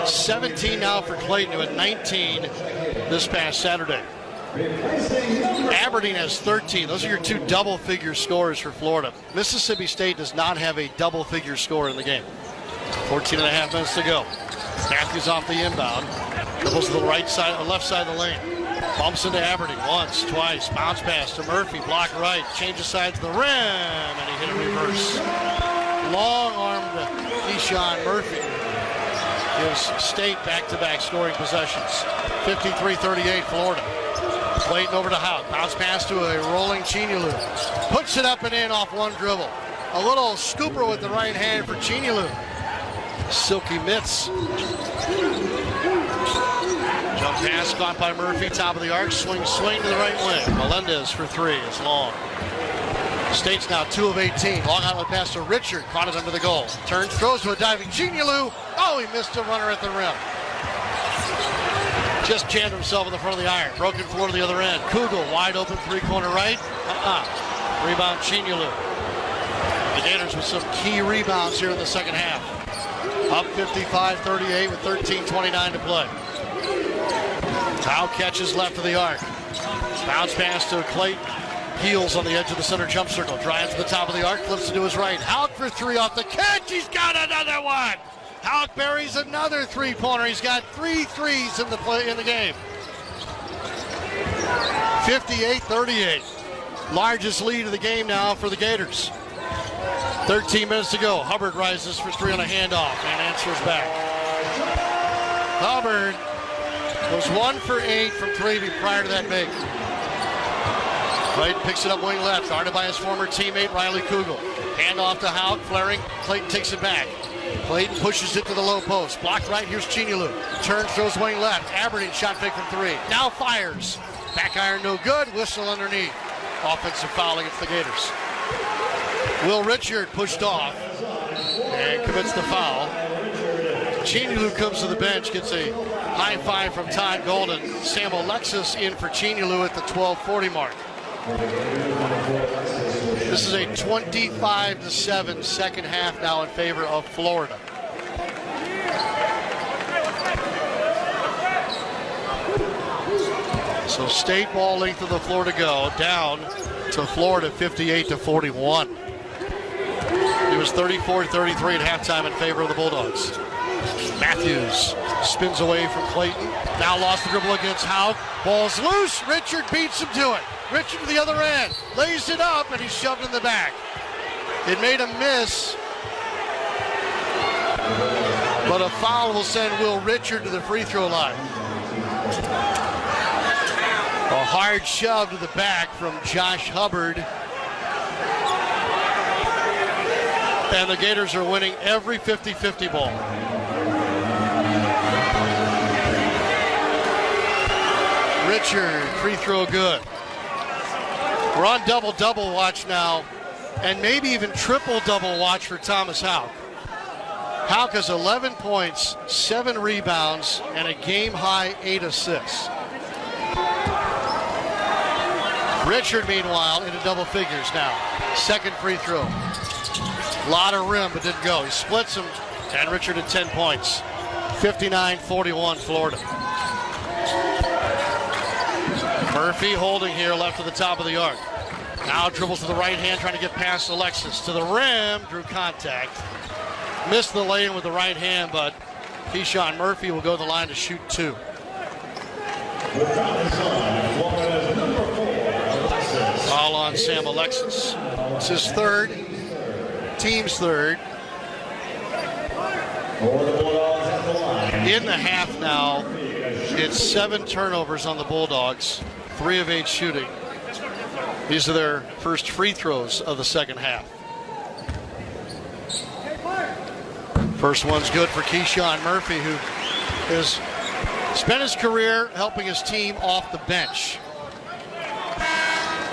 $17 now for Clayton, who had 19 this past Saturday. Aberdeen has 13. Those are your 2 double-figure scores for Florida. Mississippi State does not have a double-figure score in the game. 14 and a half minutes to go. Matthews off the inbound. Dribbles to the right side, the left side of the lane. Bumps into Aberdeen once, twice. Bounce pass to Murphy. Block right. Changes sides to the rim, and he hit a reverse. Long-armed Keyshawn Murphy gives State back-to-back scoring possessions. 53-38 Florida. Clayton over to Houck. Bounce pass to a rolling Chinyalu. Puts it up and in off one dribble. A little scooper with the right hand for Chinyalu. Silky mitts. Jump pass caught by Murphy. Top of the arc. Swing to the right wing. Melendez for 3. It's long. State's now 2 of 18. Long outlet pass to Richard. Caught it under the goal. Turns, throws to a diving Chinyalu. Oh, he missed a runner at the rim. Just jammed himself in the front of the iron. Broken floor to the other end. Kugel wide open 3-corner right. Rebound Chinyalu. The Gators with some key rebounds here in the second half. Up 55-38 with 13:29 to play. Howe catches left of the arc. Bounce pass to Clayton. Heels on the edge of the center jump circle. Drives to the top of the arc. Flips it to his right. Houck for 3 off the catch. He's got another one. Houck buries another three-pointer. He's got 3 threes in the game. 58-38. Largest lead of the game now for the Gators. 13 minutes to go. Hubbard rises for 3 on a handoff and answers back. Hubbard was 1 for 8 from 3 prior to that make. Clayton picks it up wing left, guarded by his former teammate Riley Kugel. Handoff to Houck, flaring. Clayton takes it back. Clayton pushes it to the low post. Blocked right, here's Chinyalu. Turns, throws wing left. Aberdeen shot fake from 3. Now fires. Back iron no good, whistle underneath. Offensive foul against the Gators. Will Richard pushed off and commits the foul. Chinyalu comes to the bench, gets a high five from Todd Golden. Sam Alexis in for Chinyalu at the 12:40 mark. This is a 25-7 second half now in favor of Florida. So State ball length of the floor to go, down to Florida 58-41. It was 34-33 at halftime in favor of the Bulldogs. Matthews spins away from Clayton. Now lost the dribble against Houck. Ball's loose. Richard beats him to it. Richard to the other end. Lays it up, and he's shoved in the back. It made a miss, but a foul will send Will Richard to the free throw line. A hard shove to the back from Josh Hubbard. And the Gators are winning every 50-50 ball. Richard, free throw good. We're on double-double watch now, and maybe even triple-double watch for Thomas Houck. Houck has 11 points, 7 rebounds, and a game-high 8 assists. Richard, meanwhile, into double figures now. Second free throw. A lot of rim, but didn't go. He splits him, and Richard at 10 points. 59-41 Florida. Murphy holding here left to the top of the arc. Now dribbles to the right hand, trying to get past Alexis. To the rim, drew contact. Missed the lay-in with the right hand, but Keyshawn Murphy will go to the line to shoot 2. Foul on Sam Alexis. It's his third, team's third. In the half now, it's 7 turnovers on the Bulldogs, 3 of 8 shooting. These are their first free throws of the second half. First one's good for Keyshawn Murphy, who has spent his career helping his team off the bench.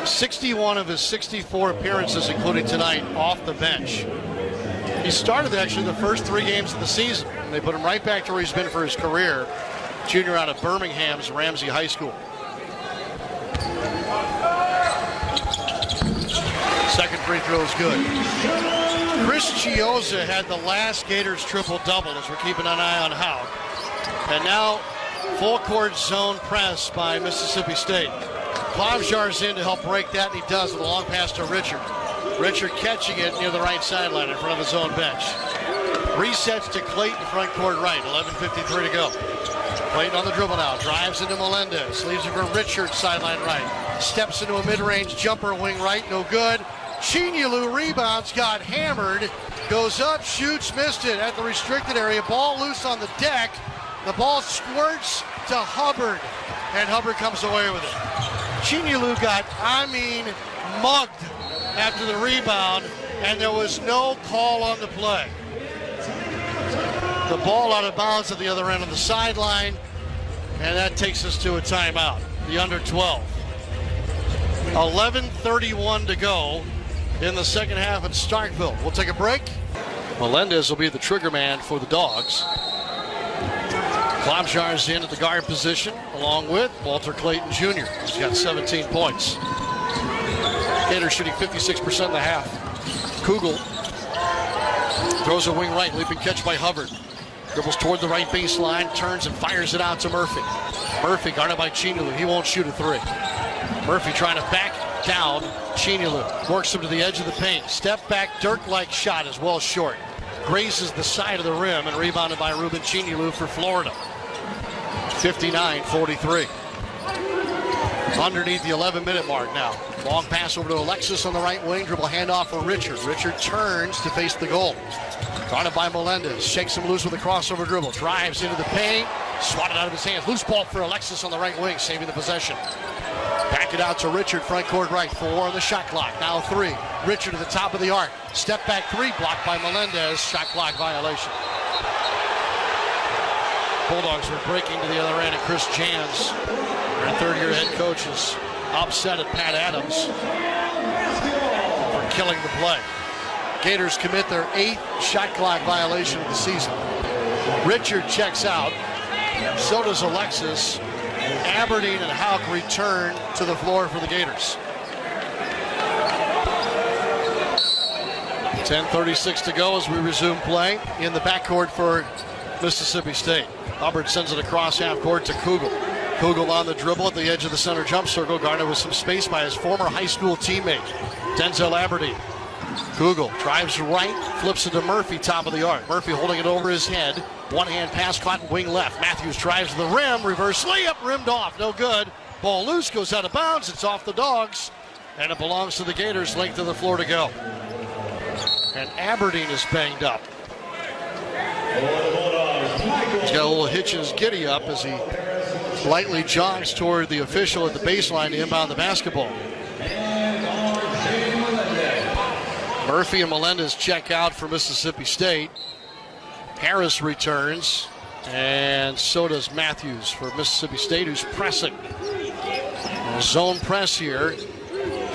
61 of his 64 appearances, including tonight, off the bench. He started actually the first 3 games of the season, and they put him right back to where he's been for his career, junior out of Birmingham's Ramsey High School. Second free throw is good. Chris Chioza had the last Gators triple-double as we're keeping an eye on Houck. And now full court zone press by Mississippi State. Klavjar's in to help break that, and he does with a long pass to Richard. Richard catching it near the right sideline in front of his own bench. Resets to Clayton front court right, 11:53 to go. Clayton on the dribble now, drives into Melendez, leaves it for Richard sideline right. Steps into a mid-range jumper, wing right, no good. Chinyelu rebounds, got hammered, goes up, shoots, missed it at the restricted area. Ball loose on the deck. The ball squirts to Hubbard, and Hubbard comes away with it. Chinyelu got, mugged after the rebound, and there was no call on the play. The ball out of bounds at the other end of the sideline, and that takes us to a timeout. The under 12. 11:31 to go in the second half at Starkville. We'll take a break. Melendez will be the trigger man for the Dogs. Klavjar's in at the guard position, along with Walter Clayton Jr. He's got 17 points. Gator shooting 56% in the half. Kugel throws a wing right, leaping catch by Hubbard. Dribbles toward the right baseline, turns and fires it out to Murphy. Murphy guarded by Chinyelu. He won't shoot a 3. Murphy trying to back down Chinyelu. Works him to the edge of the paint. Step back, Dirk-like shot is well short. Grazes the side of the rim and rebounded by Ruben Chinyelu for Florida. 59-43. Underneath the 11-minute mark now. Long pass over to Alexis on the right wing. Dribble handoff for Richard. Richard turns to face the goal. Guarded by Melendez. Shakes him loose with a crossover dribble. Drives into the paint. Swatted out of his hands. Loose ball for Alexis on the right wing, saving the possession. Back it out to Richard, front court right. 4 on the shot clock. Now 3. Richard to the top of the arc. Step back 3, blocked by Melendez. Shot clock violation. Bulldogs were breaking to the other end, and Chris Jans, their third-year head coach, is upset at Pat Adams for killing the play. Gators commit their 8th shot clock violation of the season. Richard checks out. So does Alexis. Aberdeen and Houck return to the floor for the Gators. 10:36 to go as we resume play in the backcourt for Mississippi State. Hubbard sends it across half court to Kugel. Kugel on the dribble at the edge of the center jump circle, guarded with some space by his former high school teammate, Denzel Aberdeen. Kugel drives right, flips it to Murphy, top of the arc. Murphy holding it over his head. One-hand pass caught wing left. Matthews drives to the rim, reverse layup, rimmed off, no good. Ball loose, goes out of bounds, it's off the Dogs, and it belongs to the Gators, length of the floor to go. And Aberdeen is banged up. He's got a little hitch in his giddy up as he lightly jogs toward the official at the baseline to inbound the basketball. Murphy and Melendez check out for Mississippi State. Harris returns, and so does Matthews for Mississippi State, who's pressing. Zone press here.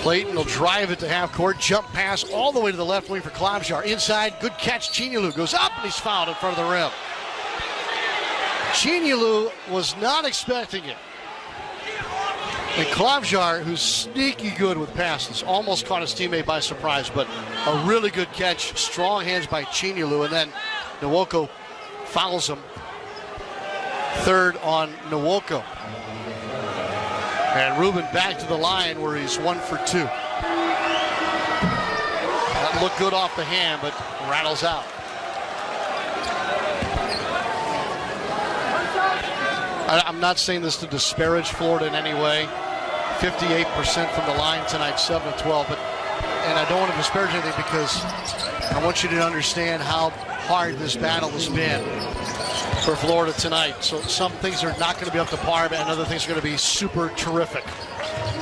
Clayton will drive it to half court, jump pass all the way to the left wing for Klobjar. Inside, good catch. Chinyelu goes up, and he's fouled in front of the rim. Chinyelu was not expecting it. And Klobjar, who's sneaky good with passes, almost caught his teammate by surprise, but a really good catch. Strong hands by Chinyelu, and then Nwoko fouls him. Third on Nwoko. And Rubin back to the line where he's 1 for 2. That looked good off the hand, but rattles out. I'm not saying this to disparage Florida in any way. 58% from the line tonight, 7-12. And I don't want to disparage anything because I want you to understand how hard this battle has been for Florida tonight. So some things are not going to be up to par, and other things are going to be super terrific.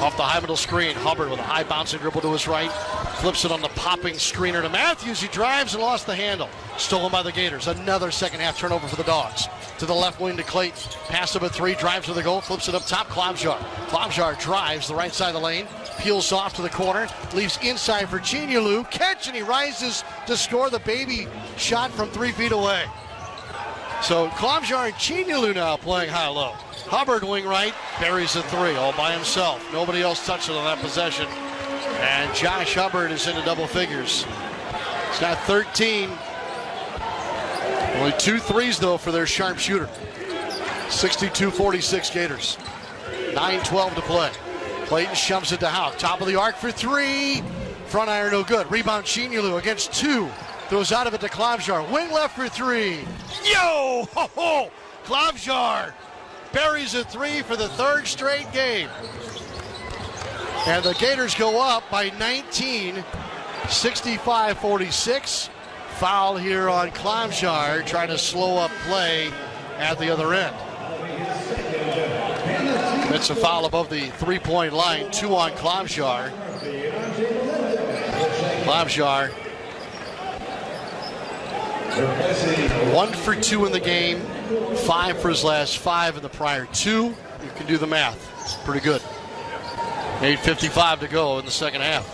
Off the high middle screen, Hubbard with a high bouncing dribble to his right. Flips it on the popping screener to Matthews. He drives and lost the handle. Stolen by the Gators. Another second half turnover for the Dogs. To the left wing to Clayton. Pass up at 3, drives to the goal, flips it up top, Klobjar. Klobjar drives the right side of the lane, peels off to the corner, leaves inside for Chinyelu. Catch, and he rises to score the baby shot from 3 feet away. So Klobjar and Chinyelu now playing high-low. Hubbard wing right, buries a 3 all by himself. Nobody else touched it on that possession. And Josh Hubbard is into double figures. He's got 13. Only 2 threes, though, for their sharpshooter. 62-46 Gators. 9:12 to play. Clayton shoves it to Houck. Top of the arc for 3. Front iron no good. Rebound Chinyelu against 2. Throws out of it to Klobjar. Wing left for 3. Yo! Ho, ho! Klobjar buries a 3 for the 3rd straight game. And the Gators go up by 19, 65-46. Foul here on Klobjar, trying to slow up play at the other end. It's a foul above the 3-point line, 2 on Klobjar. Klobjar 1 for 2 in the game, 5 for his last 5 in the prior 2. You can do the math. Pretty good. 8:55 to go in the second half.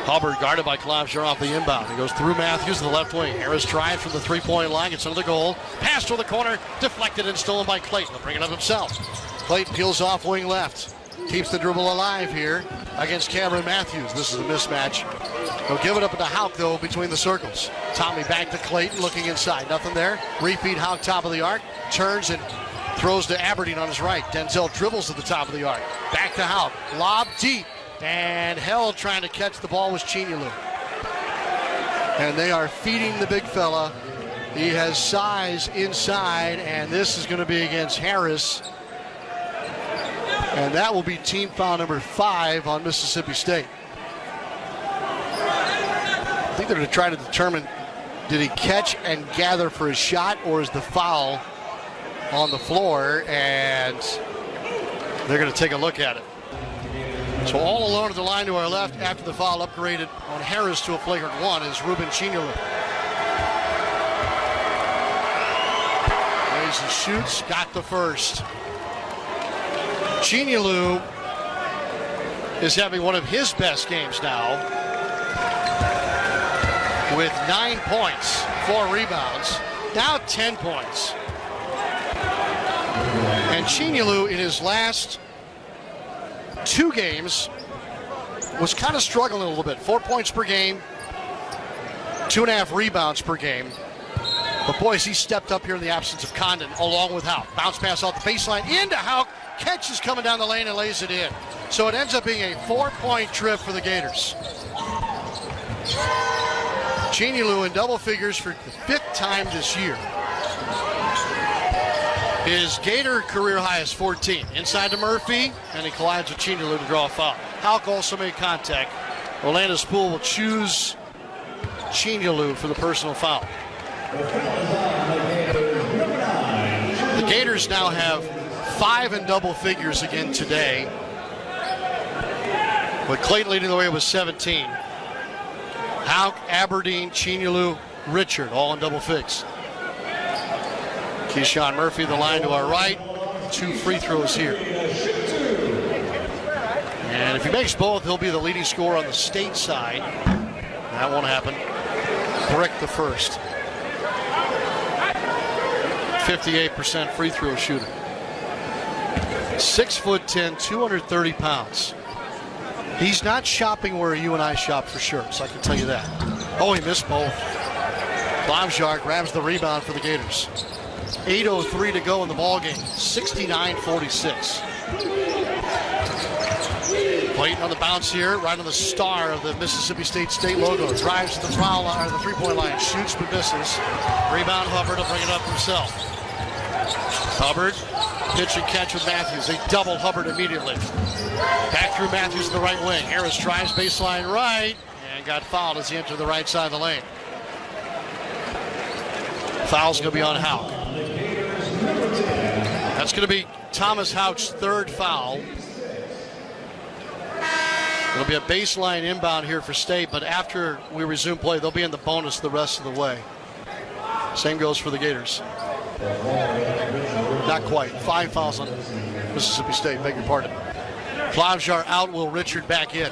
Hubbard guarded by Klobjar off the inbound. He goes through Matthews to the left wing. Harris drives from the 3-point line, gets under the goal. Pass to the corner, deflected and stolen by Clayton. He'll bring it up himself. Clayton peels off wing left. Keeps the dribble alive here against Cameron Matthews. This is a mismatch. He'll give it up to Houck, though, between the circles. Tommy back to Clayton, looking inside. Nothing there. Repeat Houck, top of the arc. Turns and throws to Aberdeen on his right. Denzel dribbles to the top of the arc. Back to Houck. Lob deep. And held trying to catch the ball was Chinyelu. And they are feeding the big fella. He has size inside, and this is going to be against Harris. And that will be team foul number 5 on Mississippi State. I think they're going to try to determine, did he catch and gather for his shot, or is the foul on the floor? And they're going to take a look at it. So all alone at the line to our left after the foul upgraded on Harris to a flagrant 1 is Ruben Chinyelu. Plays and shoots, got the first. Chinyelu is having one of his best games now with 9 points, 4 rebounds, now 10 points. And Chinyelu in his last 2 games was kind of struggling a little bit. 4 points per game, 2.5 rebounds per game. But boys, he stepped up here in the absence of Condon along with Houck. Bounce pass off the baseline into Houck. Catch is coming down the lane and lays it in. So it ends up being a 4-point trip for the Gators. Chinyelu in double figures for the 5th time this year. His Gator career high is 14. Inside to Murphy, and he collides with Chinyelu to draw a foul. Houck also made contact. Orlando Spool will choose Chinyelu for the personal foul. The Gators now have 5 in double figures again today, with Clayton leading the way with 17. Houck, Aberdeen, Chinyelu, Richard, all in double figs. Keyshawn Murphy, the line to our right. 2 free throws here. And if he makes both, he'll be the leading scorer on the state side. That won't happen. Brick the first. 58% free throw shooter. 6'10", 230 pounds. He's not shopping where you and I shop for sure, so I can tell you that. Oh, he missed both. Klavjar grabs the rebound for the Gators. 8:03 to go in the ballgame. 69-46. Clayton on the bounce here, right on the star of the Mississippi State logo. Drives to the foul line, or the three-point line, shoots but misses. Rebound, Hubbard will bring it up himself. Hubbard, pitch and catch with Matthews. They double Hubbard immediately. Back through Matthews to the right wing. Harris drives baseline right and got fouled as he entered the right side of the lane. Foul's going to be on Houck. That's going to be Thomas Houck's 3rd foul. It'll be a baseline inbound here for State, but after we resume play, they'll be in the bonus the rest of the way. Same goes for the Gators. Not quite. 5 fouls on Mississippi State, beg your pardon. Klavjar out, Will Richard back in.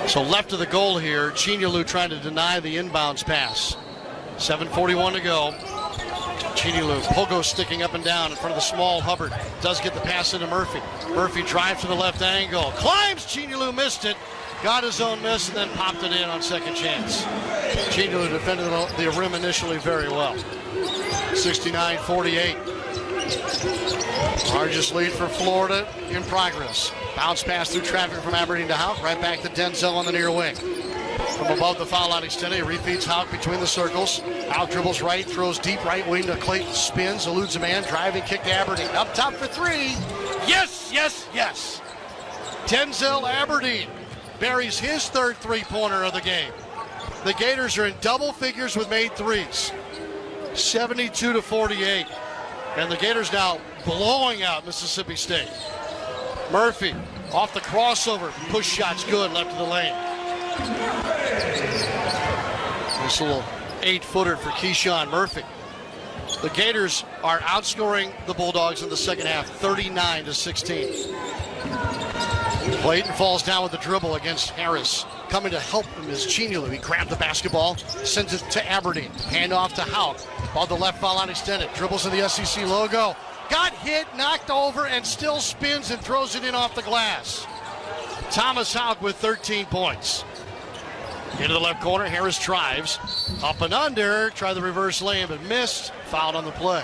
So left of the goal here, Chinyelu trying to deny the inbounds pass. 7:41 to go. Chinyelu, pogo sticking up and down in front of the small Hubbard. Does get the pass into Murphy. Murphy drives to the left angle. Climbs, Chinyelu missed it. Got his own miss and then popped it in on second chance. Chinyelu defended the rim initially very well. 69-48. Largest lead for Florida in progress. Bounce pass through traffic from Aberdeen to Houck. Right back to Denzel on the near wing. From above the foul line extended, he refeeds Houck between the circles. Houck dribbles right, throws deep right wing to Clayton, spins, eludes a man, driving kick to Aberdeen. Up top for 3. Yes, yes, yes. Denzel Aberdeen buries his 3rd three-pointer of the game. The Gators are in double figures with made threes. 72-48. And the Gators now blowing out Mississippi State. Murphy off the crossover. Push shot's good, left of the lane. This little 8-footer for Keyshawn Murphy. The Gators are outscoring the Bulldogs in the second half, 39-16. Clayton falls down with the dribble against Harris. Coming to help him is Chinyelu. He grabbed the basketball, sends it to Aberdeen. Hand off to Houck. Ball the left foul line extended. Dribbles to the SEC logo. Got hit, knocked over, and still spins and throws it in off the glass. Thomas Houck with 13 points. Into the left corner, Harris drives. Up and under, tried the reverse lane, but missed. Fouled on the play.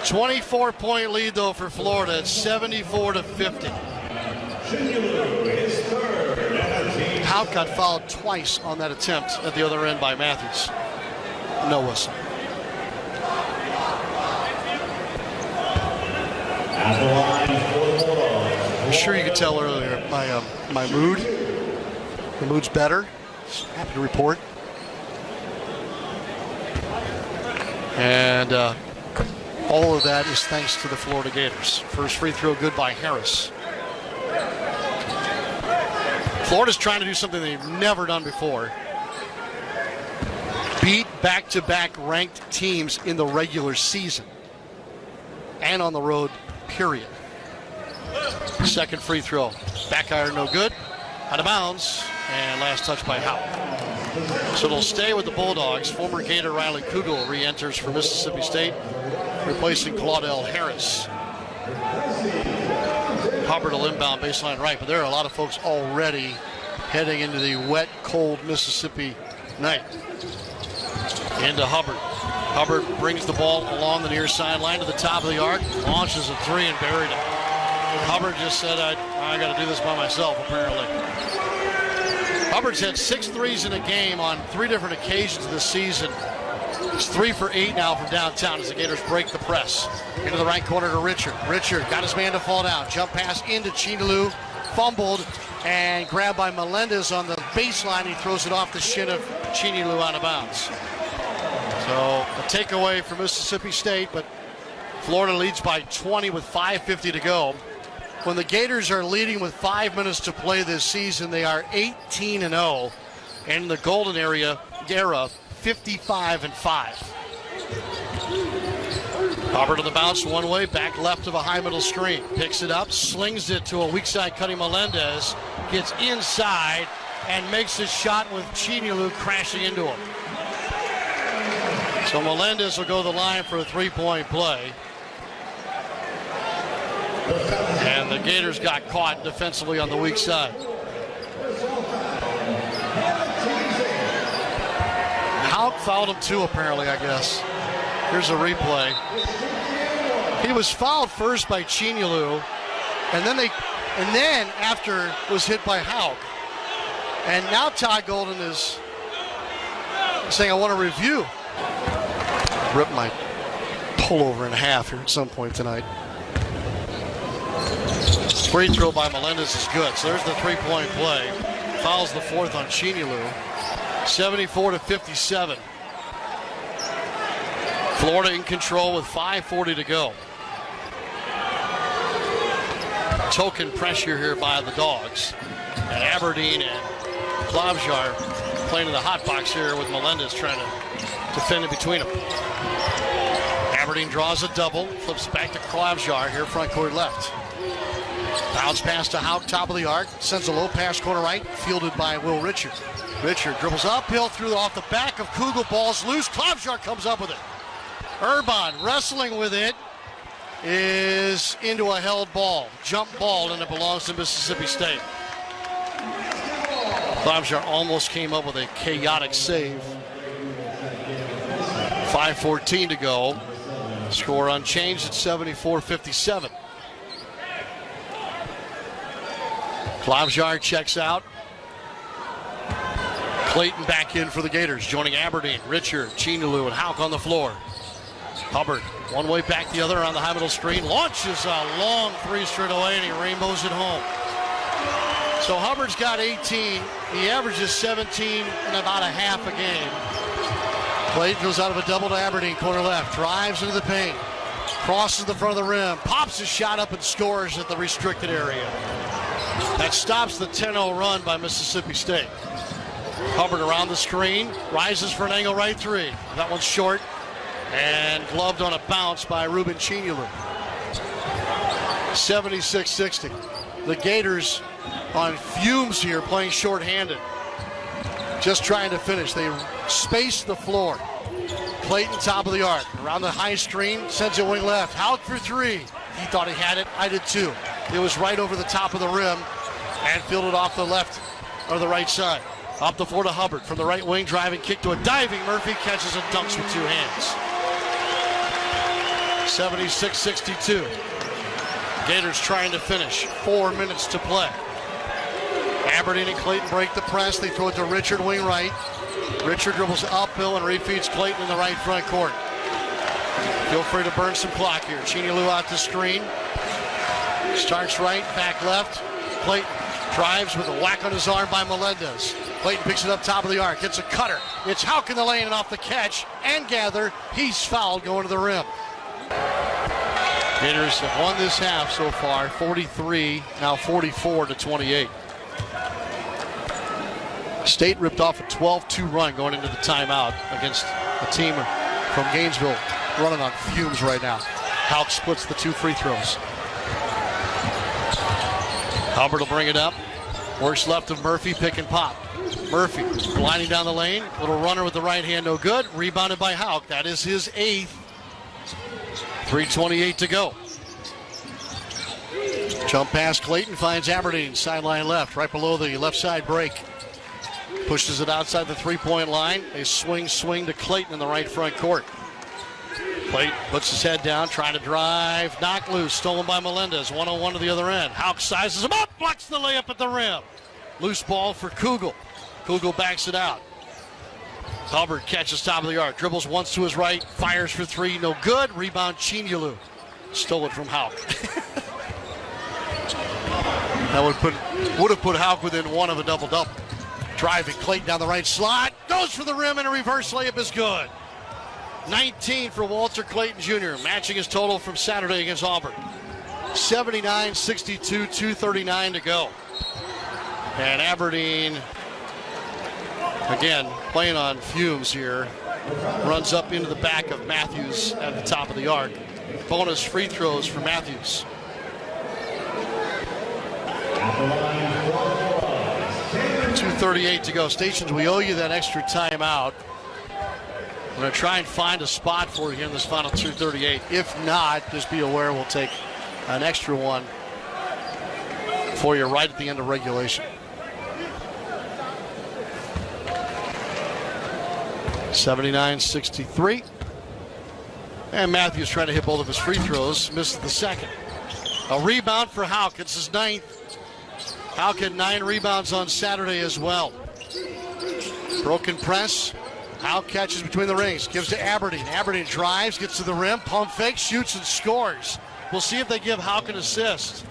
24-point lead, though, for Florida. It's 74-50. Houck got fouled twice on that attempt at the other end by Matthews. No whistle. I'm sure you could tell earlier my mood. The mood's better. Happy to report. And all of that is thanks to the Florida Gators. First free throw good by Harris. Florida's trying to do something they've never done before. Beat back-to-back ranked teams in the regular season. And on the road, period. Second free throw. Back iron no good. Out of bounds. And last touch by Houck. So it'll stay with the Bulldogs. Former Gator Riley Kugel re-enters for Mississippi State, replacing Claudell Harris. Hubbard will inbound baseline right, but there are a lot of folks already heading into the wet, cold Mississippi night. Into Hubbard. Hubbard brings the ball along the near sideline to the top of the arc, launches a 3 and buried it. Hubbard just said, I got to do this by myself, apparently. Hubbard's had 6 threes in a game on 3 different occasions this season. He's 3 for 8 now from downtown as the Gators break the press. Into the right corner to Richard. Richard got his man to fall down. Jump pass into Chinilu. Fumbled and grabbed by Melendez on the baseline. He throws it off the shin of Chinilu out of bounds. So a takeaway for Mississippi State, but Florida leads by 20 with 5:50 to go. When the Gators are leading with 5 minutes to play this season, they are 18-0. And in the Golden era, 55-5. Hubbard on the bounce one way, back left of a high middle screen. Picks it up, slings it to a weak side cutting Melendez. Gets inside and makes his shot with Chinilu crashing into him. So Melendez will go to the line for a 3-point play. And the Gators got caught defensively on the weak side. Houck fouled him too, apparently, I guess. Here's a replay. He was fouled first by Chinilu, and then after was hit by Houck. And now Todd Golden is saying, I want to review. Rip my pullover in half here at some point tonight. Free throw by Melendez is good. So there's the 3-point play. Fouls the 4th on Chinilu. 74-57. Florida in control with 5:40 to go. Token pressure here by the Dogs. And Aberdeen and Klavjar playing in the hot box here with Melendez trying to defend in between them. Aberdeen draws a double, flips back to Klavjar here front court left. Bounce pass to Houck, top of the arc, sends a low pass corner right, fielded by Will Richard. Richard dribbles uphill through off the back of Kugel, ball's loose, Klavjar comes up with it. Urban wrestling with it is into a held ball, jump ball, and it belongs to Mississippi State. Klavjar almost came up with a chaotic save. 5:14 to go. Score unchanged at 74-57. Klavjar checks out. Clayton back in for the Gators, joining Aberdeen. Richard, Chinilu, and Houck on the floor. Hubbard, one way back the other on the high middle screen. Launches a long 3 straight away, and he rainbows it home. So Hubbard's got 18. He averages 17 in about a half a game. Clayton goes out of a double to Aberdeen, corner left. Drives into the paint. Crosses the front of the rim. Pops his shot up and scores at the restricted area. That stops the 10-0 run by Mississippi State. Hubbard around the screen. Rises for an angle right 3. That one's short. And gloved on a bounce by Ruben Chinilu. 76-60. The Gators on fumes here, playing shorthanded. Just trying to finish. They space the floor. Clayton, top of the arc. Around the high screen, sends it wing left. Houck for 3. He thought he had it. I did too. It was right over the top of the rim and fielded off the left or the right side. Up the floor to Hubbard from the right wing, driving kick to a diving. Murphy catches and dunks with 2 hands. 76-62. Gators trying to finish. 4 minutes to play. Aberdeen and Clayton break the press. They throw it to Richard, wing right. Richard dribbles uphill and refeeds Clayton in the right front court. Feel free to burn some clock here. Chinilu out the screen. Starts right, back left. Clayton drives with a whack on his arm by Melendez. Clayton picks it up top of the arc. It's a cutter. It's Houck in the lane and off the catch and gather. He's fouled going to the rim. Gators have won this half so far, 43, now 44-28. State ripped off a 12-2 run going into the timeout against a team from Gainesville running on fumes right now. Houck splits the 2 free throws. Hubbard will bring it up. Works left of Murphy, pick and pop. Murphy gliding down the lane. Little runner with the right hand, no good. Rebounded by Houck. That is his 8th. 3:28 to go. Jump pass, Clayton finds Aberdeen, sideline left, right below the left side break. Pushes it outside the 3-point line. A swing to Clayton in the right front court. Clayton puts his head down, trying to drive. Knocked loose, stolen by Melendez. 1-on-1 to the other end. Houck sizes him up, blocks the layup at the rim. Loose ball for Kugel. Kugel backs it out. Hubbard catches top of the arc. Dribbles once to his right. Fires for three. No good. Rebound Chinyelu. Stole it from Hauk. That would have put Hauk within one of a double-double. Driving Clayton down the right slot. Goes for the rim, and a reverse layup is good. 19 for Walter Clayton Jr., matching his total from Saturday against Auburn. 79-62, 2:39 to go. And Aberdeen, again, playing on fumes here, runs up into the back of Matthews at the top of the arc. Bonus free throws for Matthews. 2:38 to go. Stations, we owe you that extra timeout. We're going to try and find a spot for you here in this final 2:38. If not, just be aware we'll take an extra one for you right at the end of regulation. 79-63. And Matthews trying to hit both of his free throws. Missed the second. A rebound for Hauk. It's his ninth. Hauk had 9 rebounds on Saturday as well. Broken press. Hauk catches between the rings. Gives to Aberdeen. Aberdeen drives, gets to the rim, pump fake, shoots and scores. We'll see if they give Hauk an assist.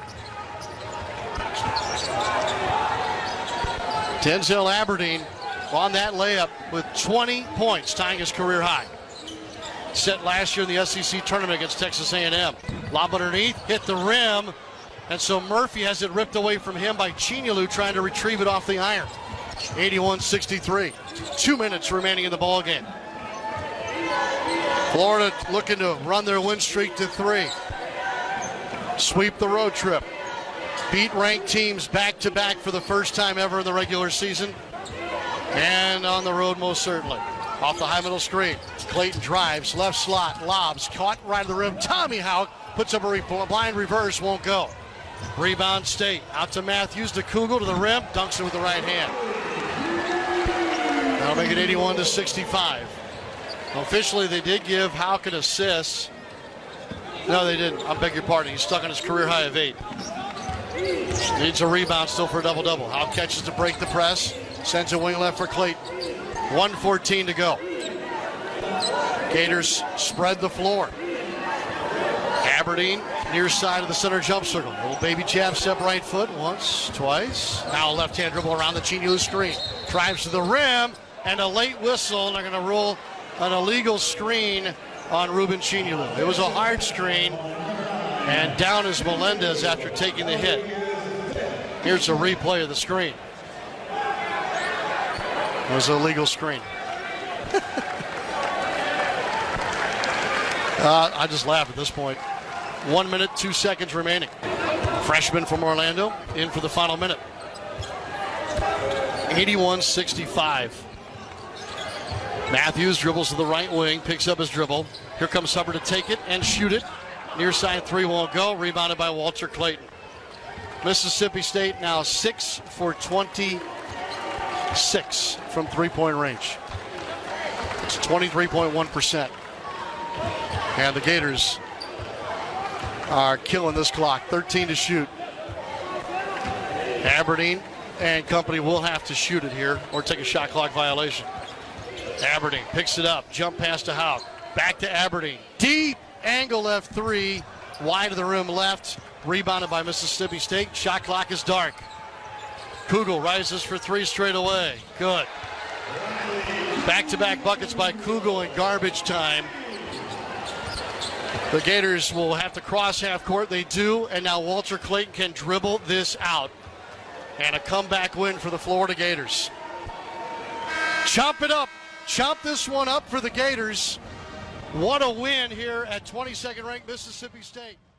Denzel Aberdeen on that layup with 20 points, tying his career high. Set last year in the SEC tournament against Texas A&M. Lob underneath, hit the rim, and so Murphy has it ripped away from him by Chinyelu trying to retrieve it off the iron. 81-63. 2 minutes remaining in the ball game. Florida looking to run their win streak to 3. Sweep the road trip. Beat ranked teams back-to-back for the first time ever in the regular season. And on the road most certainly. Off the high middle screen. Clayton drives, left slot, lobs, caught right of the rim. Tommy Hauk puts up a blind reverse, won't go. Rebound State. Out to Matthews, to Kugel, to the rim, dunks it with the right hand. That'll make it 81-65. Officially, they did give Hauk an assist. No, they didn't. I beg your pardon. He's stuck on his career high of 8. Needs a rebound still for a double-double. Hauk catches to break the press. Sends a wing left for Clayton. 1:14 to go. Gators spread the floor. Aberdeen near side of the center jump circle. Little baby jab step right foot. Once, twice. Now a left-hand dribble around the Chinyelu screen. Drives to the rim. And a late whistle. And they're going to rule an illegal screen on Ruben Chinyelu. It was a hard screen. And down is Melendez after taking the hit. Here's a replay of the screen. It was a legal screen. I just laugh at this point. 1 minute, 2 seconds remaining. Freshman from Orlando in for the final minute. 81-65. Matthews dribbles to the right wing, picks up his dribble. Here comes Hubbard to take it and shoot it. Near side 3 won't go. Rebounded by Walter Clayton. Mississippi State now 6 for 26 from three-point range. It's 23.1%. And the Gators are killing this clock. 13 to shoot. Aberdeen and company will have to shoot it here or take a shot clock violation. Aberdeen picks it up. Jump pass to Hauk. Back to Aberdeen. Deep angle left 3. Wide of the rim left. Rebounded by Mississippi State. Shot clock is dark. Kugel rises for 3 straight away. Good. Back-to-back buckets by Kugel in garbage time. The Gators will have to cross half court. They do, and now Walter Clayton can dribble this out. And a comeback win for the Florida Gators. Chop it up. Chop this one up for the Gators. What a win here at 22nd ranked Mississippi State.